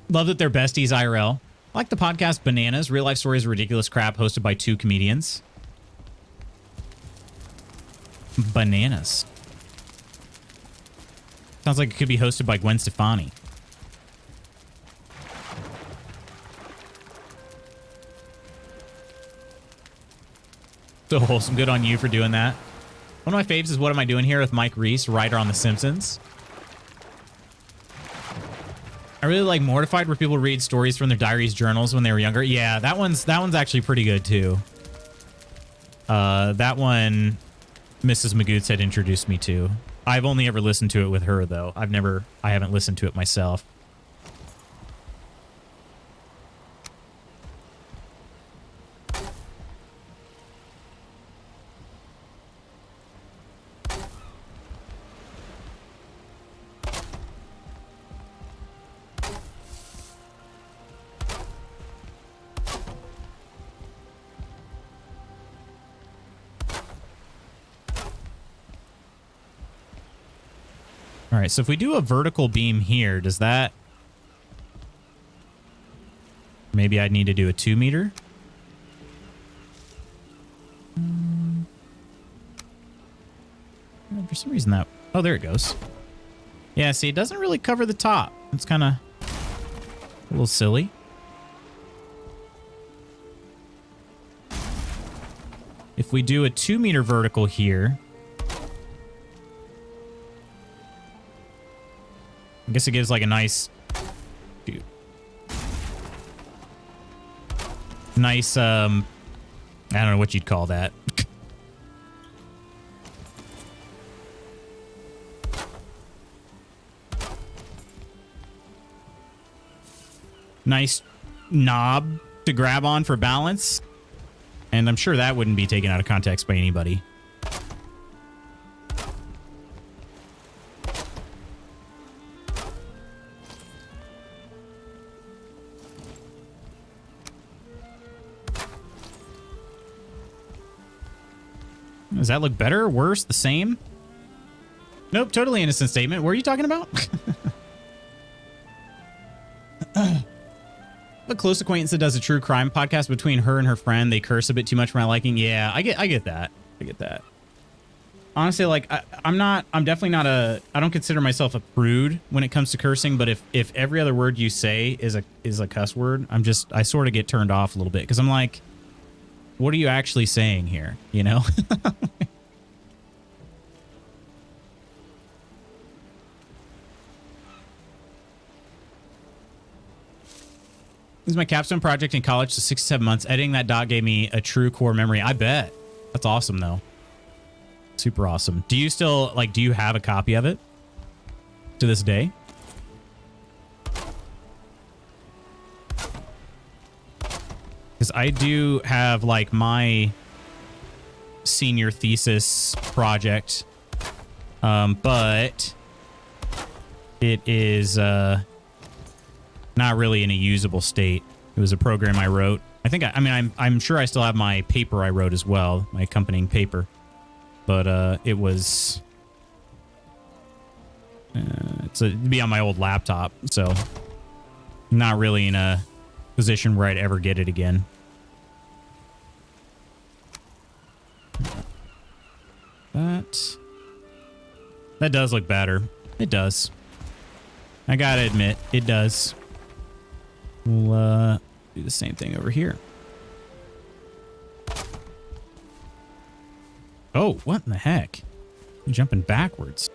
Love that they're besties IRL. I like the podcast Bananas. Real life stories of ridiculous crap hosted by 2 comedians. Bananas. Sounds like it could be hosted by Gwen Stefani. So wholesome. Good on you for doing that. One of my faves is What Am I Doing Here with Mike Reese, writer on The Simpsons. I really like Mortified, where people read stories from their diaries, journals when they were younger. Yeah, that one's actually pretty good too. That one Mrs. Magoots had introduced me to. I've only ever listened to it with her though. I haven't listened to it myself. All right, so if we do a vertical beam here, does that... Maybe I'd need to do a 2 meter? For some reason that... Oh, there it goes. Yeah, see, it doesn't really cover the top. It's kind of a little silly. If we do a 2 meter vertical here... I guess it gives like a nice... Dude. Nice, I don't know what you'd call that. Nice knob to grab on for balance. And I'm sure that wouldn't be taken out of context by anybody. Does that look better? Worse? The same? Nope, totally innocent statement. What are you talking about? A close acquaintance that does a true crime podcast. Between her and her friend, they curse a bit too much for my liking. Yeah, I get that. I get that. Honestly, like I'm definitely not I don't consider myself a prude when it comes to cursing, but if every other word you say is a cuss word, I sort of get turned off a little bit because I'm like, what are you actually saying here? You know? This is my capstone project in college, so 6 to 7 months. Editing that doc gave me a true core memory. I bet. That's awesome, though. Super awesome. Do you still, like, do you have a copy of it to this day? Because I do have, like, my senior thesis project, but it is not really in a usable state. It was a program I wrote. I'm sure I still have my paper I wrote as well, my accompanying paper. But it was it'd be on my old laptop, so not really in a position where I'd ever get it again. That does look better. It does. I gotta admit, it does. We'll do the same thing over here. Oh, what in the heck? I'm jumping backwards.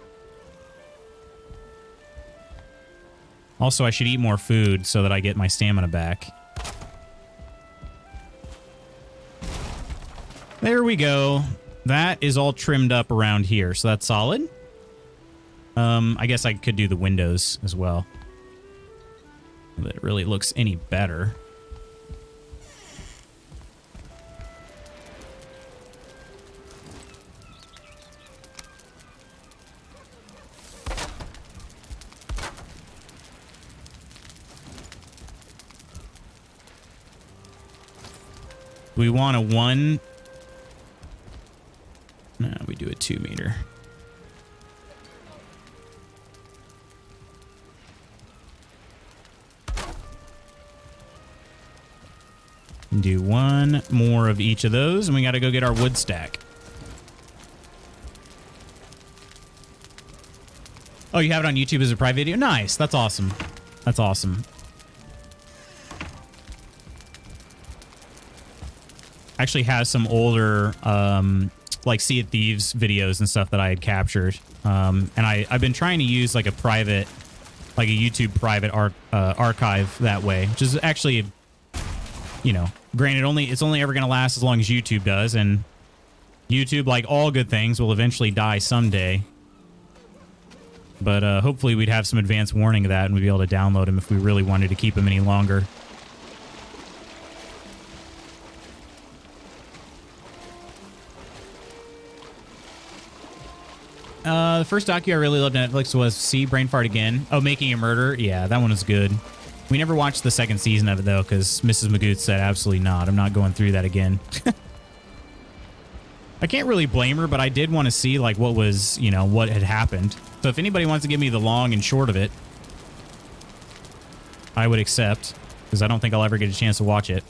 Also, I should eat more food so that I get my stamina back. There we go. That is all trimmed up around here, so that's solid. I guess I could do the windows as well. That it really looks any better. We want a 1. No, we do a 2 meter. Do 1 more of each of those, and we got to go get our wood stack. Oh, you have it on YouTube as a private video? Nice. That's awesome. That's awesome. Actually has some older, like Sea of Thieves videos and stuff that I had captured. And I've been trying to use like a private, like a YouTube private archive that way, which is actually, you know, granted, it's only ever going to last as long as YouTube does, and YouTube, like all good things, will eventually die someday. But hopefully we'd have some advance warning of that, and we'd be able to download them if we really wanted to keep them any longer. The first docu I really loved on Netflix was See Brain Fart Again. Oh, Making a Murder. Yeah, that one was good. We never watched the second season of it, though, because Mrs. Magooth said absolutely not. I'm not going through that again. I can't really blame her, but I did want to see, like, what was, you know, what had happened. So if anybody wants to give me the long and short of it, I would accept, because I don't think I'll ever get a chance to watch it.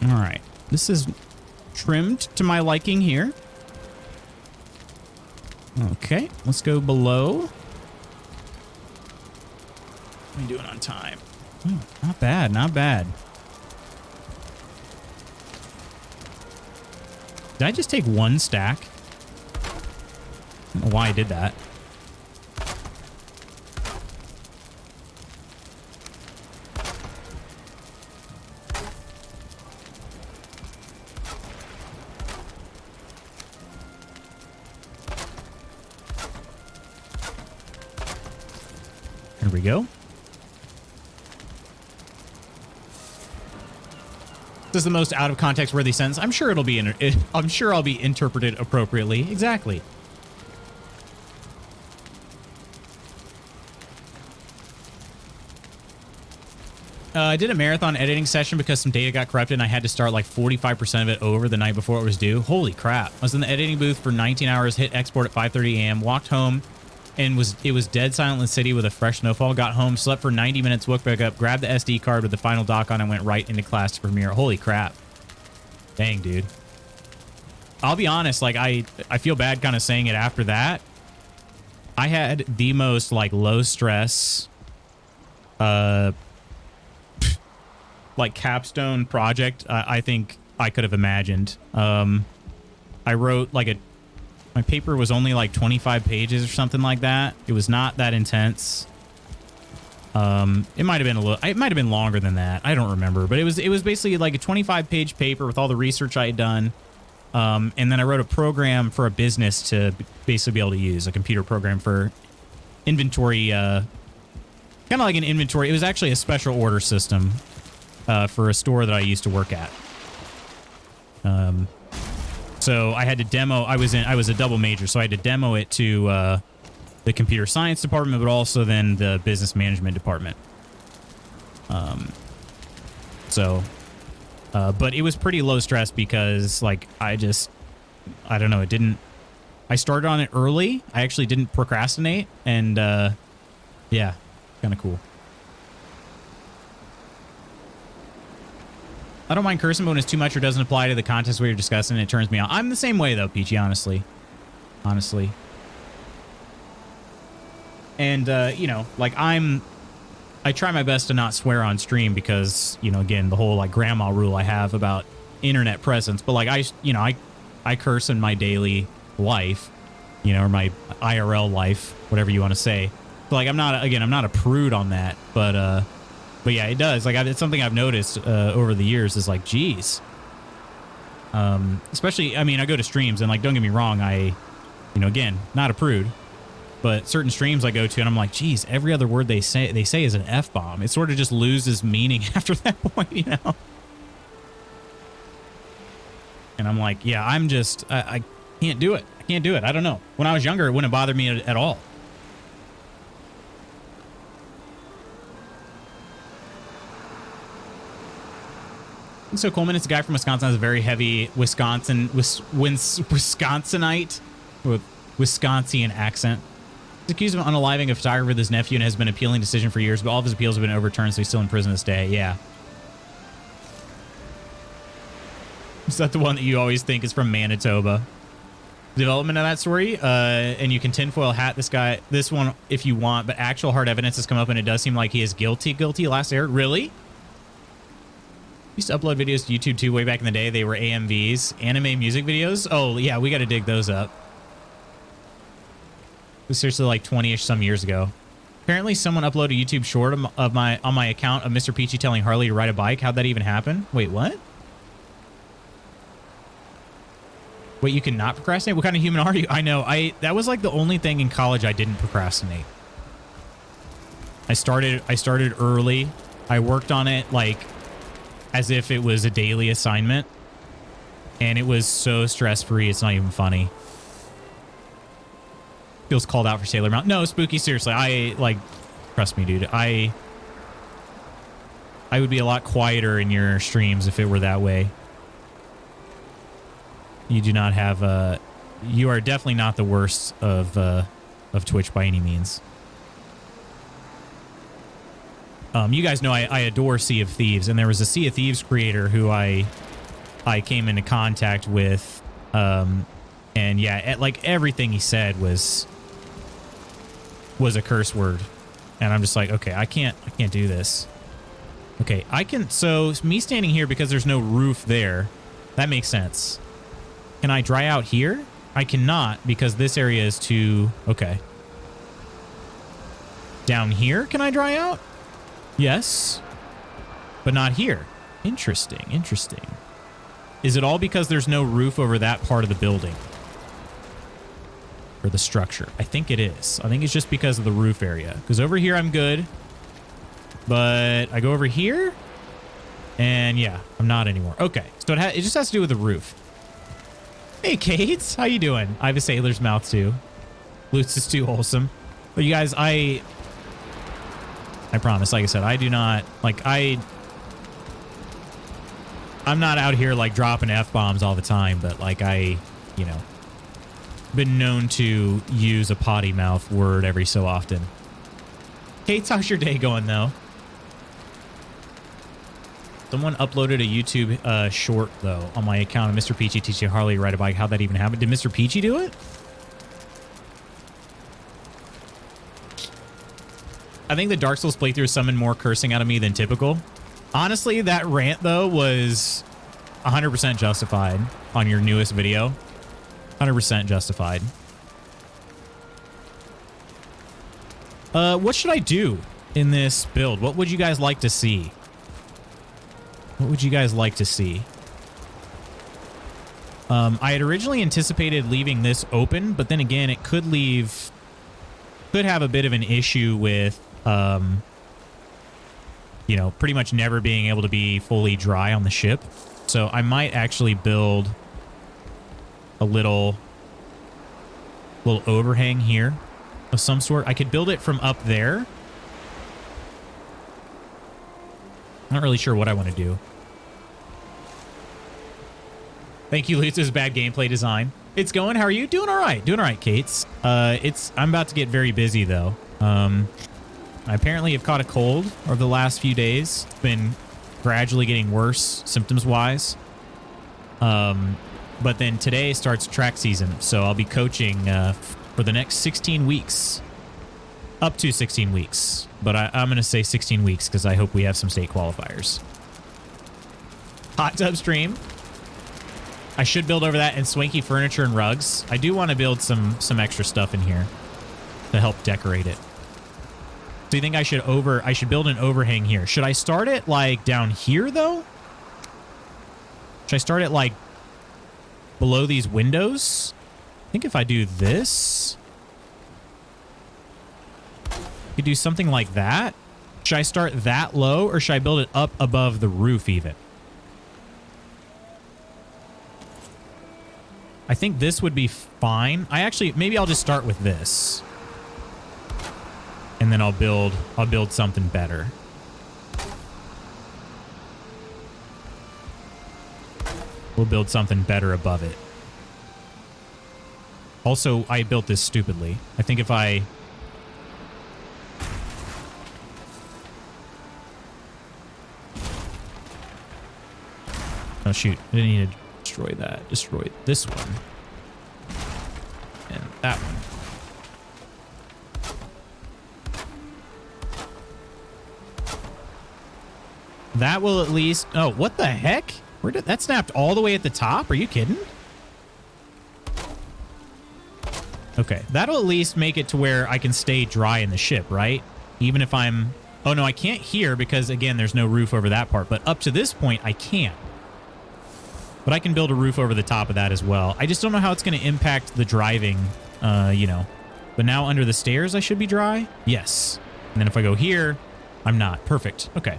All right. This is trimmed to my liking here. Okay, let's go below. What are we doing on time? Oh, not bad, not bad. Did I just take 1 stack? I don't know why I did that. There we go. This is the most out of context worthy sentence. I'm sure it'll be I'm sure I'll be interpreted appropriately. Exactly. I did a marathon editing session because some data got corrupted and I had to start like 45% of it over the night before it was due. Holy crap. I was in the editing booth for 19 hours, hit export at 5:30 a.m., walked home, and it was dead silent in the city with a fresh snowfall. Got home, slept for 90 minutes, woke back up, grabbed the SD card with the final doc on, and went right into class to premiere. Holy crap. Dang, dude. I'll be honest, like I feel bad kind of saying it after that. I had the most like low stress like capstone project I think I could have imagined. I wrote like my paper was only like 25 pages or something like that. It was not that intense. It might have been longer than that. I don't remember, but it was basically like a 25-page paper with all the research I had done. And then I wrote a program for a business to basically be able to use, a computer program for inventory, kind of like an inventory. It was actually a special order system for a store that I used to work at. So I had to demo. I was a double major, so I had to demo it to the computer science department, but also then the business management department. But it was pretty low stress because like I don't know, I started on it early. I actually didn't procrastinate, and yeah, kind of cool. I don't mind cursing, but when it's too much or doesn't apply to the context we were discussing, it turns me on. I'm the same way though, Peachy, honestly. And you know, like I try my best to not swear on stream because, you know, again, the whole like grandma rule I have about internet presence, but like I curse in my daily life, you know, or my IRL life, whatever you want to say. So like I'm not a prude on that, but yeah, it does. Like it's something I've noticed over the years is like, geez. Especially, I mean, I go to streams and like, don't get me wrong, you know, again, not a prude, but certain streams I go to and I'm like, geez, every other word they say is an F-bomb. It sort of just loses meaning after that point, you know? And I'm like, yeah, I can't do it. I can't do it. I don't know. When I was younger, it wouldn't bother me at all. So Coleman is a guy from Wisconsin, has a very heavy Wisconsinite with Wisconsin accent. He's accused of unaliving a photographer with his nephew and has been an appealing decision for years, but all of his appeals have been overturned, so he's still in prison this day. Yeah. Is that the one that you always think is from Manitoba? Development of that story, and you can tinfoil hat this one if you want, but actual hard evidence has come up and it does seem like he is guilty last aired. Really? Used to upload videos to YouTube too way back in the day. They were AMVs, anime music videos. Oh yeah, we got to dig those up. It was seriously like 20-ish some years ago. Apparently someone uploaded a YouTube short on my account of Mr. Peachy telling Harley to ride a bike. How'd that even happen? Wait, what? Wait, you cannot procrastinate? What kind of human are you? I know. That was like the only thing in college I didn't procrastinate. I started early. I worked on it like as if it was a daily assignment, and it was so stress-free, it's not even funny. Feels called out for Sailor Mountain. No, Spooky, seriously, trust me, dude, I would be a lot quieter in your streams if it were that way. You do not have, you are definitely not the worst of Twitch by any means. You guys know I adore Sea of Thieves, and there was a Sea of Thieves creator who I came into contact with, and yeah, like everything he said was a curse word, and I'm just like, okay, I can't do this. Okay, so me standing here because there's no roof there, that makes sense. Can I dry out here? I cannot because this area is too, okay. Down here, can I dry out? Yes, but not here. Interesting. Is it all because there's no roof over that part of the building? Or the structure? I think it is. I think it's just because of the roof area. Because over here I'm good. But I go over here. And yeah, I'm not anymore. Okay, so it just has to do with the roof. Hey, Kate. How you doing? I have a sailor's mouth too. Lutz is too wholesome. But you guys, I promise. Like I said, I do not, like, I'm not out here, like, dropping F-bombs all the time, but, like, you know, been known to use a potty mouth word every so often. Kate, how's your day going, though? Someone uploaded a YouTube short, though, on my account of Mr. Peachy teaching Harley to ride a bike. How'd that even happen? Did Mr. Peachy do it? I think the Dark Souls playthrough summoned more cursing out of me than typical. Honestly, that rant, though, was 100% justified on your newest video. 100% justified. What should I do in this build? What would you guys like to see? What would you guys like to see? I had originally anticipated leaving this open, but then again, it could have a bit of an issue with, you know, pretty much never being able to be fully dry on the ship. So I might actually build a little overhang here of some sort. I could build it from up there. Not really sure what I want to do. Thank you, Lutz's bad gameplay design. It's going. How are you? Doing all right. Doing all right, Kates. I'm about to get very busy, though. I apparently have caught a cold over the last few days. It's been gradually getting worse symptoms-wise. But then today starts track season, so I'll be coaching for the next 16 weeks. Up to 16 weeks. But I'm going to say 16 weeks because I hope we have some state qualifiers. Hot tub stream. I should build over that and swanky furniture and rugs. I do want to build some extra stuff in here to help decorate it. So you think I should build an overhang here? Should I start it like down here though? Should I start it like below these windows? I think if I do this, I could do something like that. Should I start that low or should I build it up above the roof even? I think this would be fine. Maybe I'll just start with this. And then I'll build something better. We'll build something better above it. Also, I built this stupidly. I think if I... Oh, shoot. I didn't need to destroy that. Destroy this one. And that one. That will at least... Oh, what the heck? Where did that snapped all the way at the top? Are you kidding? Okay, that'll at least make it to where I can stay dry in the ship, right? Even if I'm... Oh, no, I can't here because, again, there's no roof over that part. But up to this point, I can. But I can build a roof over the top of that as well. I just don't know how it's going to impact the driving, you know. But now under the stairs, I should be dry? Yes. And then if I go here, I'm not. Perfect. Okay.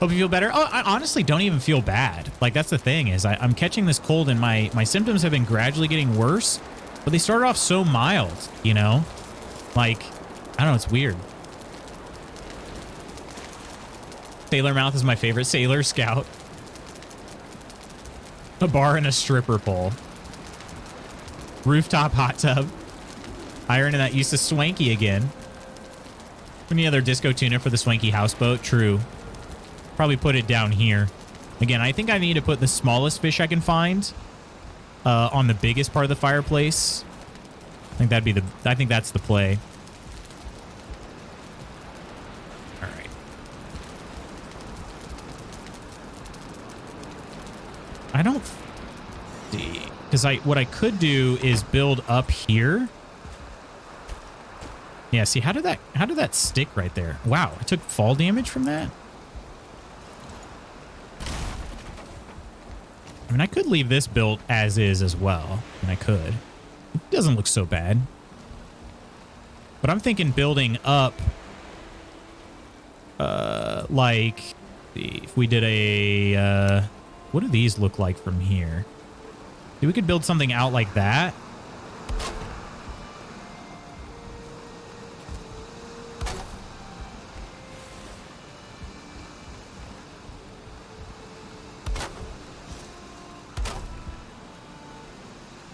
Hope you feel better. Oh, I honestly don't even feel bad. Like, that's the thing is I'm catching this cold and my symptoms have been gradually getting worse. But they started off so mild, you know? Like, I don't know. It's weird. Sailor Mouth is my favorite. Sailor Scout. A bar and a stripper pole. Rooftop hot tub. Iron and that used to swanky again. Any other disco tuna for the swanky houseboat? True. Probably put it down here. Again, I think I need to put the smallest fish I can find on the biggest part of the fireplace. I think that's the play. All right. I don't see, because what I could do is build up here. Yeah, see, how did that stick right there? Wow, I took fall damage from that. I mean, I could leave this built as is as well. And I could. It doesn't look so bad. But I'm thinking building up, like, if we did a, what do these look like from here? Maybe we could build something out like that.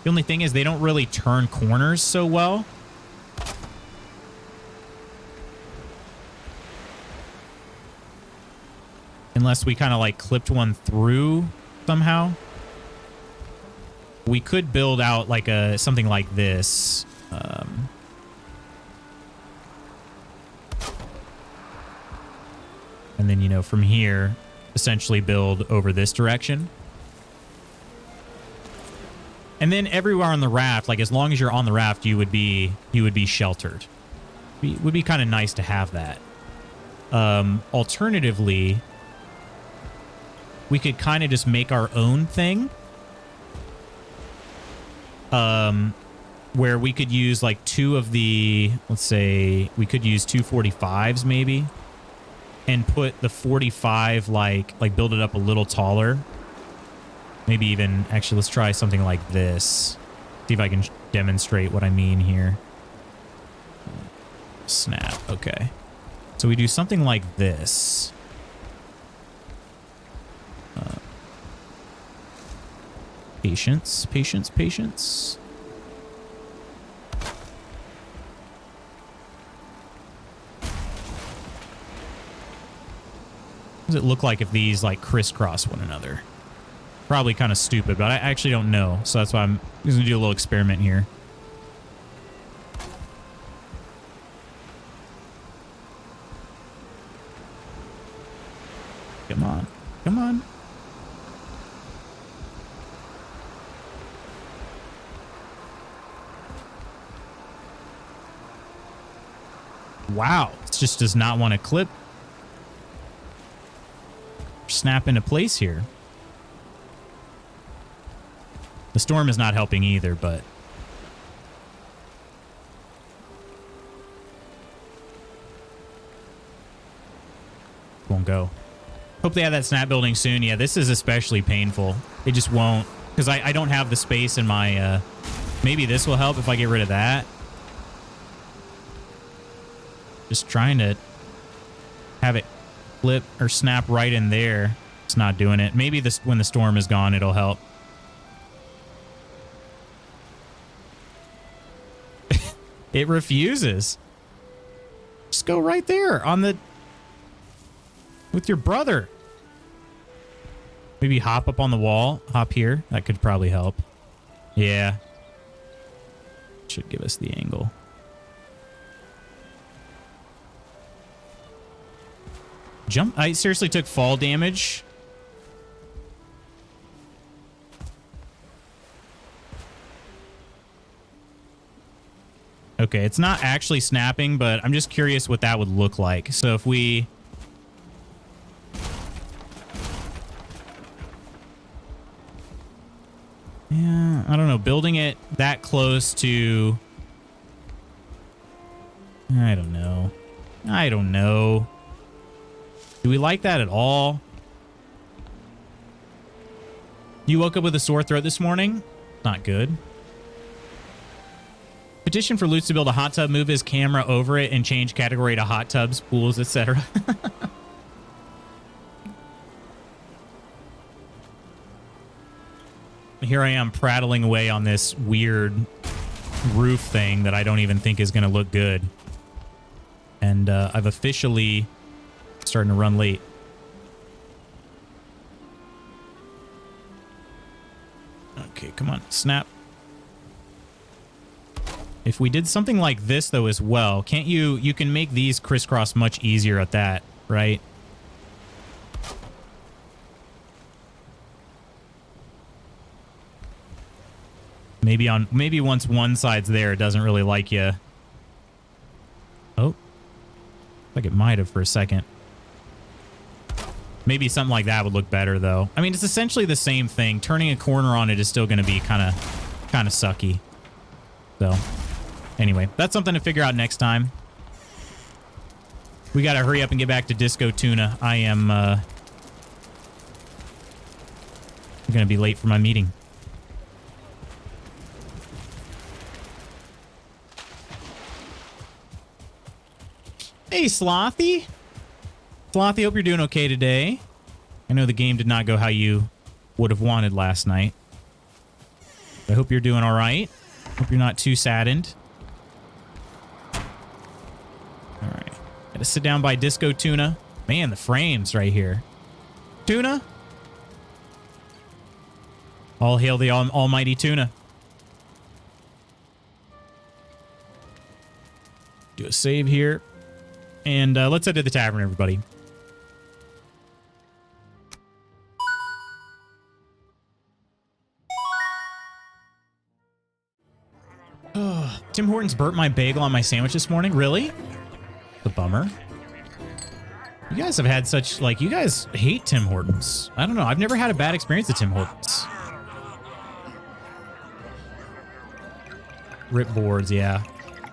The only thing is they don't really turn corners so well. Unless we kind of like clipped one through somehow. We could build out like something like this. And then, you know, from here, essentially build over this direction. And then everywhere on the raft, like as long as you're on the raft, you would be sheltered. It would be kind of nice to have that. Alternatively, we could kind of just make our own thing. Where we could use like two of the, let's say we could use 245s maybe. And put the 45 like build it up a little taller. Maybe even, actually, let's try something like this. See if I can demonstrate what I mean here. Snap, okay. So we do something like this. Patience, patience, patience. What does it look like if these like crisscross one another? Probably kind of stupid, but I actually don't know. So that's why I'm just gonna do a little experiment here. Come on. Come on. Wow. It just does not want to clip. Snap into place here. The storm is not helping either, but won't go. Hope they have that snap building soon. Yeah, this is especially painful. It just won't, because I don't have the space in my, maybe this will help if I get rid of that. Just trying to have it flip or snap right in there. It's not doing it. Maybe this, when the storm is gone, it'll help. It refuses. Just go right there on the... with your brother. Maybe hop up on the wall. Hop here. That could probably help. Yeah. Should give us the angle. Jump. I seriously took fall damage. Okay, it's not actually snapping, but I'm just curious what that would look like. So if we... yeah, I don't know. Building it that close to... I don't know. I don't know. Do we like that at all? You woke up with a sore throat this morning? Not good. Petition for Lutz to build a hot tub, move his camera over it, and change category to hot tubs, pools, etc. Here I am prattling away on this weird roof thing that I don't even think is going to look good. And I've officially starting to run late. Okay, come on, snap. If we did something like this, though, as well, can't you... you can make these crisscross much easier at that, right? Maybe once one side's there, it doesn't really like you. Oh. Like it might have for a second. Maybe something like that would look better, though. I mean, it's essentially the same thing. Turning a corner on it is still going to be kind of sucky. So... anyway, that's something to figure out next time. We got to hurry up and get back to Disco Tuna. I am going to be late for my meeting. Hey, Slothy. Slothy, hope you're doing okay today. I know the game did not go how you would have wanted last night. I hope you're doing all right. Hope you're not too saddened. All right. Gotta sit down by Disco Tuna. Man, the frames right here. Tuna? All hail the almighty Tuna. Do a save here. And let's head to the tavern, everybody. Tim Hortons burnt my bagel on my sandwich this morning. Really? The bummer. You guys have had such, like, you guys hate Tim Hortons. I don't know. I've never had a bad experience at Tim Hortons. Rip boards, yeah.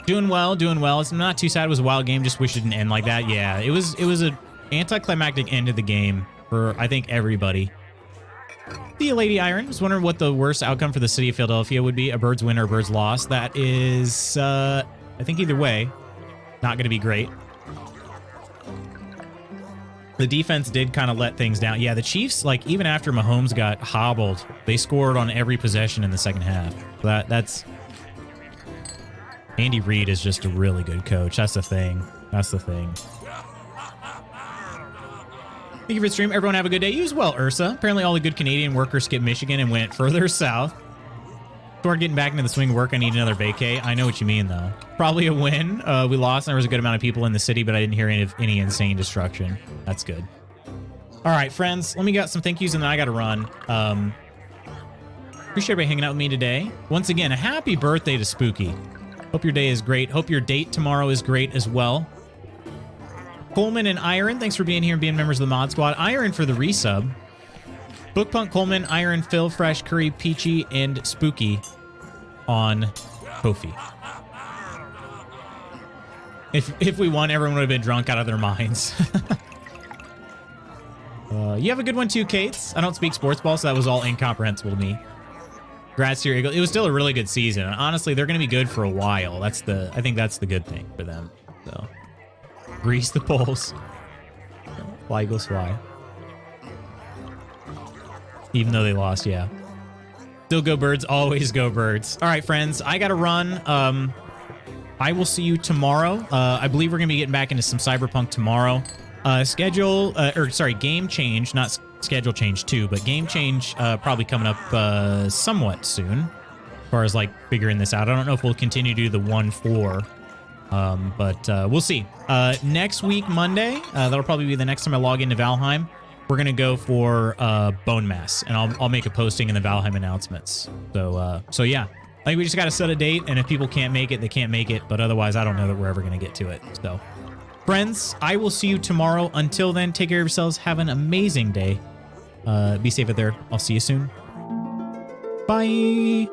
Doing well, doing well. It's not too sad. It was a wild game. Just wish it didn't end like that. Yeah, it was an anticlimactic end of the game for, I think, everybody. The Lady Iron was wondering what the worst outcome for the city of Philadelphia would be. A bird's win or a bird's loss. That is, I think either way, not going to be great. The defense did kind of let things down. Yeah, the Chiefs, like, even after Mahomes got hobbled, they scored on every possession in the second half. That's... Andy Reid is just a really good coach. That's the thing. That's the thing. Thank you for the stream. Everyone have a good day. You as well, Ursa. Apparently all the good Canadian workers skipped Michigan and went further south. Start getting back into the swing of work. I need another vacay. I know what you mean, though. Probably a win. We lost, and there was a good amount of people in the city, but I didn't hear any insane destruction. That's good. All right, friends. Let me get some thank yous, and then I got to run. Appreciate everybody hanging out with me today. Once again, a happy birthday to Spooky. Hope your day is great. Hope your date tomorrow is great as well. Coleman and Iron, thanks for being here and being members of the Mod Squad. Iron for the resub. Bookpunk, Coleman, Iron, Phil, Fresh, Curry, Peachy, and Spooky on Kofi. If we won, everyone would have been drunk out of their minds. You have a good one too, Kates. I don't speak sports ball, so that was all incomprehensible to me. Congrats to your Eagles. It was still a really good season. And honestly, they're going to be good for a while. I think that's the good thing for them. So, grease the poles. Fly, Eagles, fly. Even though they lost, yeah. Still go Birds. Always go Birds. All right, friends. I got to run. I will see you tomorrow. I believe we're going to be getting back into some Cyberpunk tomorrow. Game change, not schedule change too, but game change probably coming up somewhat soon, as far as like figuring this out. I don't know if we'll continue to do the 1-4, but we'll see. Next week, Monday, that'll probably be the next time I log into Valheim. We're gonna go for Bone Mass, and I'll make a posting in the Valheim announcements. So yeah, I think we just got to set a date, and if people can't make it, they can't make it. But otherwise, I don't know that we're ever gonna get to it. So. Friends, I will see you tomorrow. Until then, take care of yourselves. Have an amazing day. Be safe out there. I'll see you soon. Bye.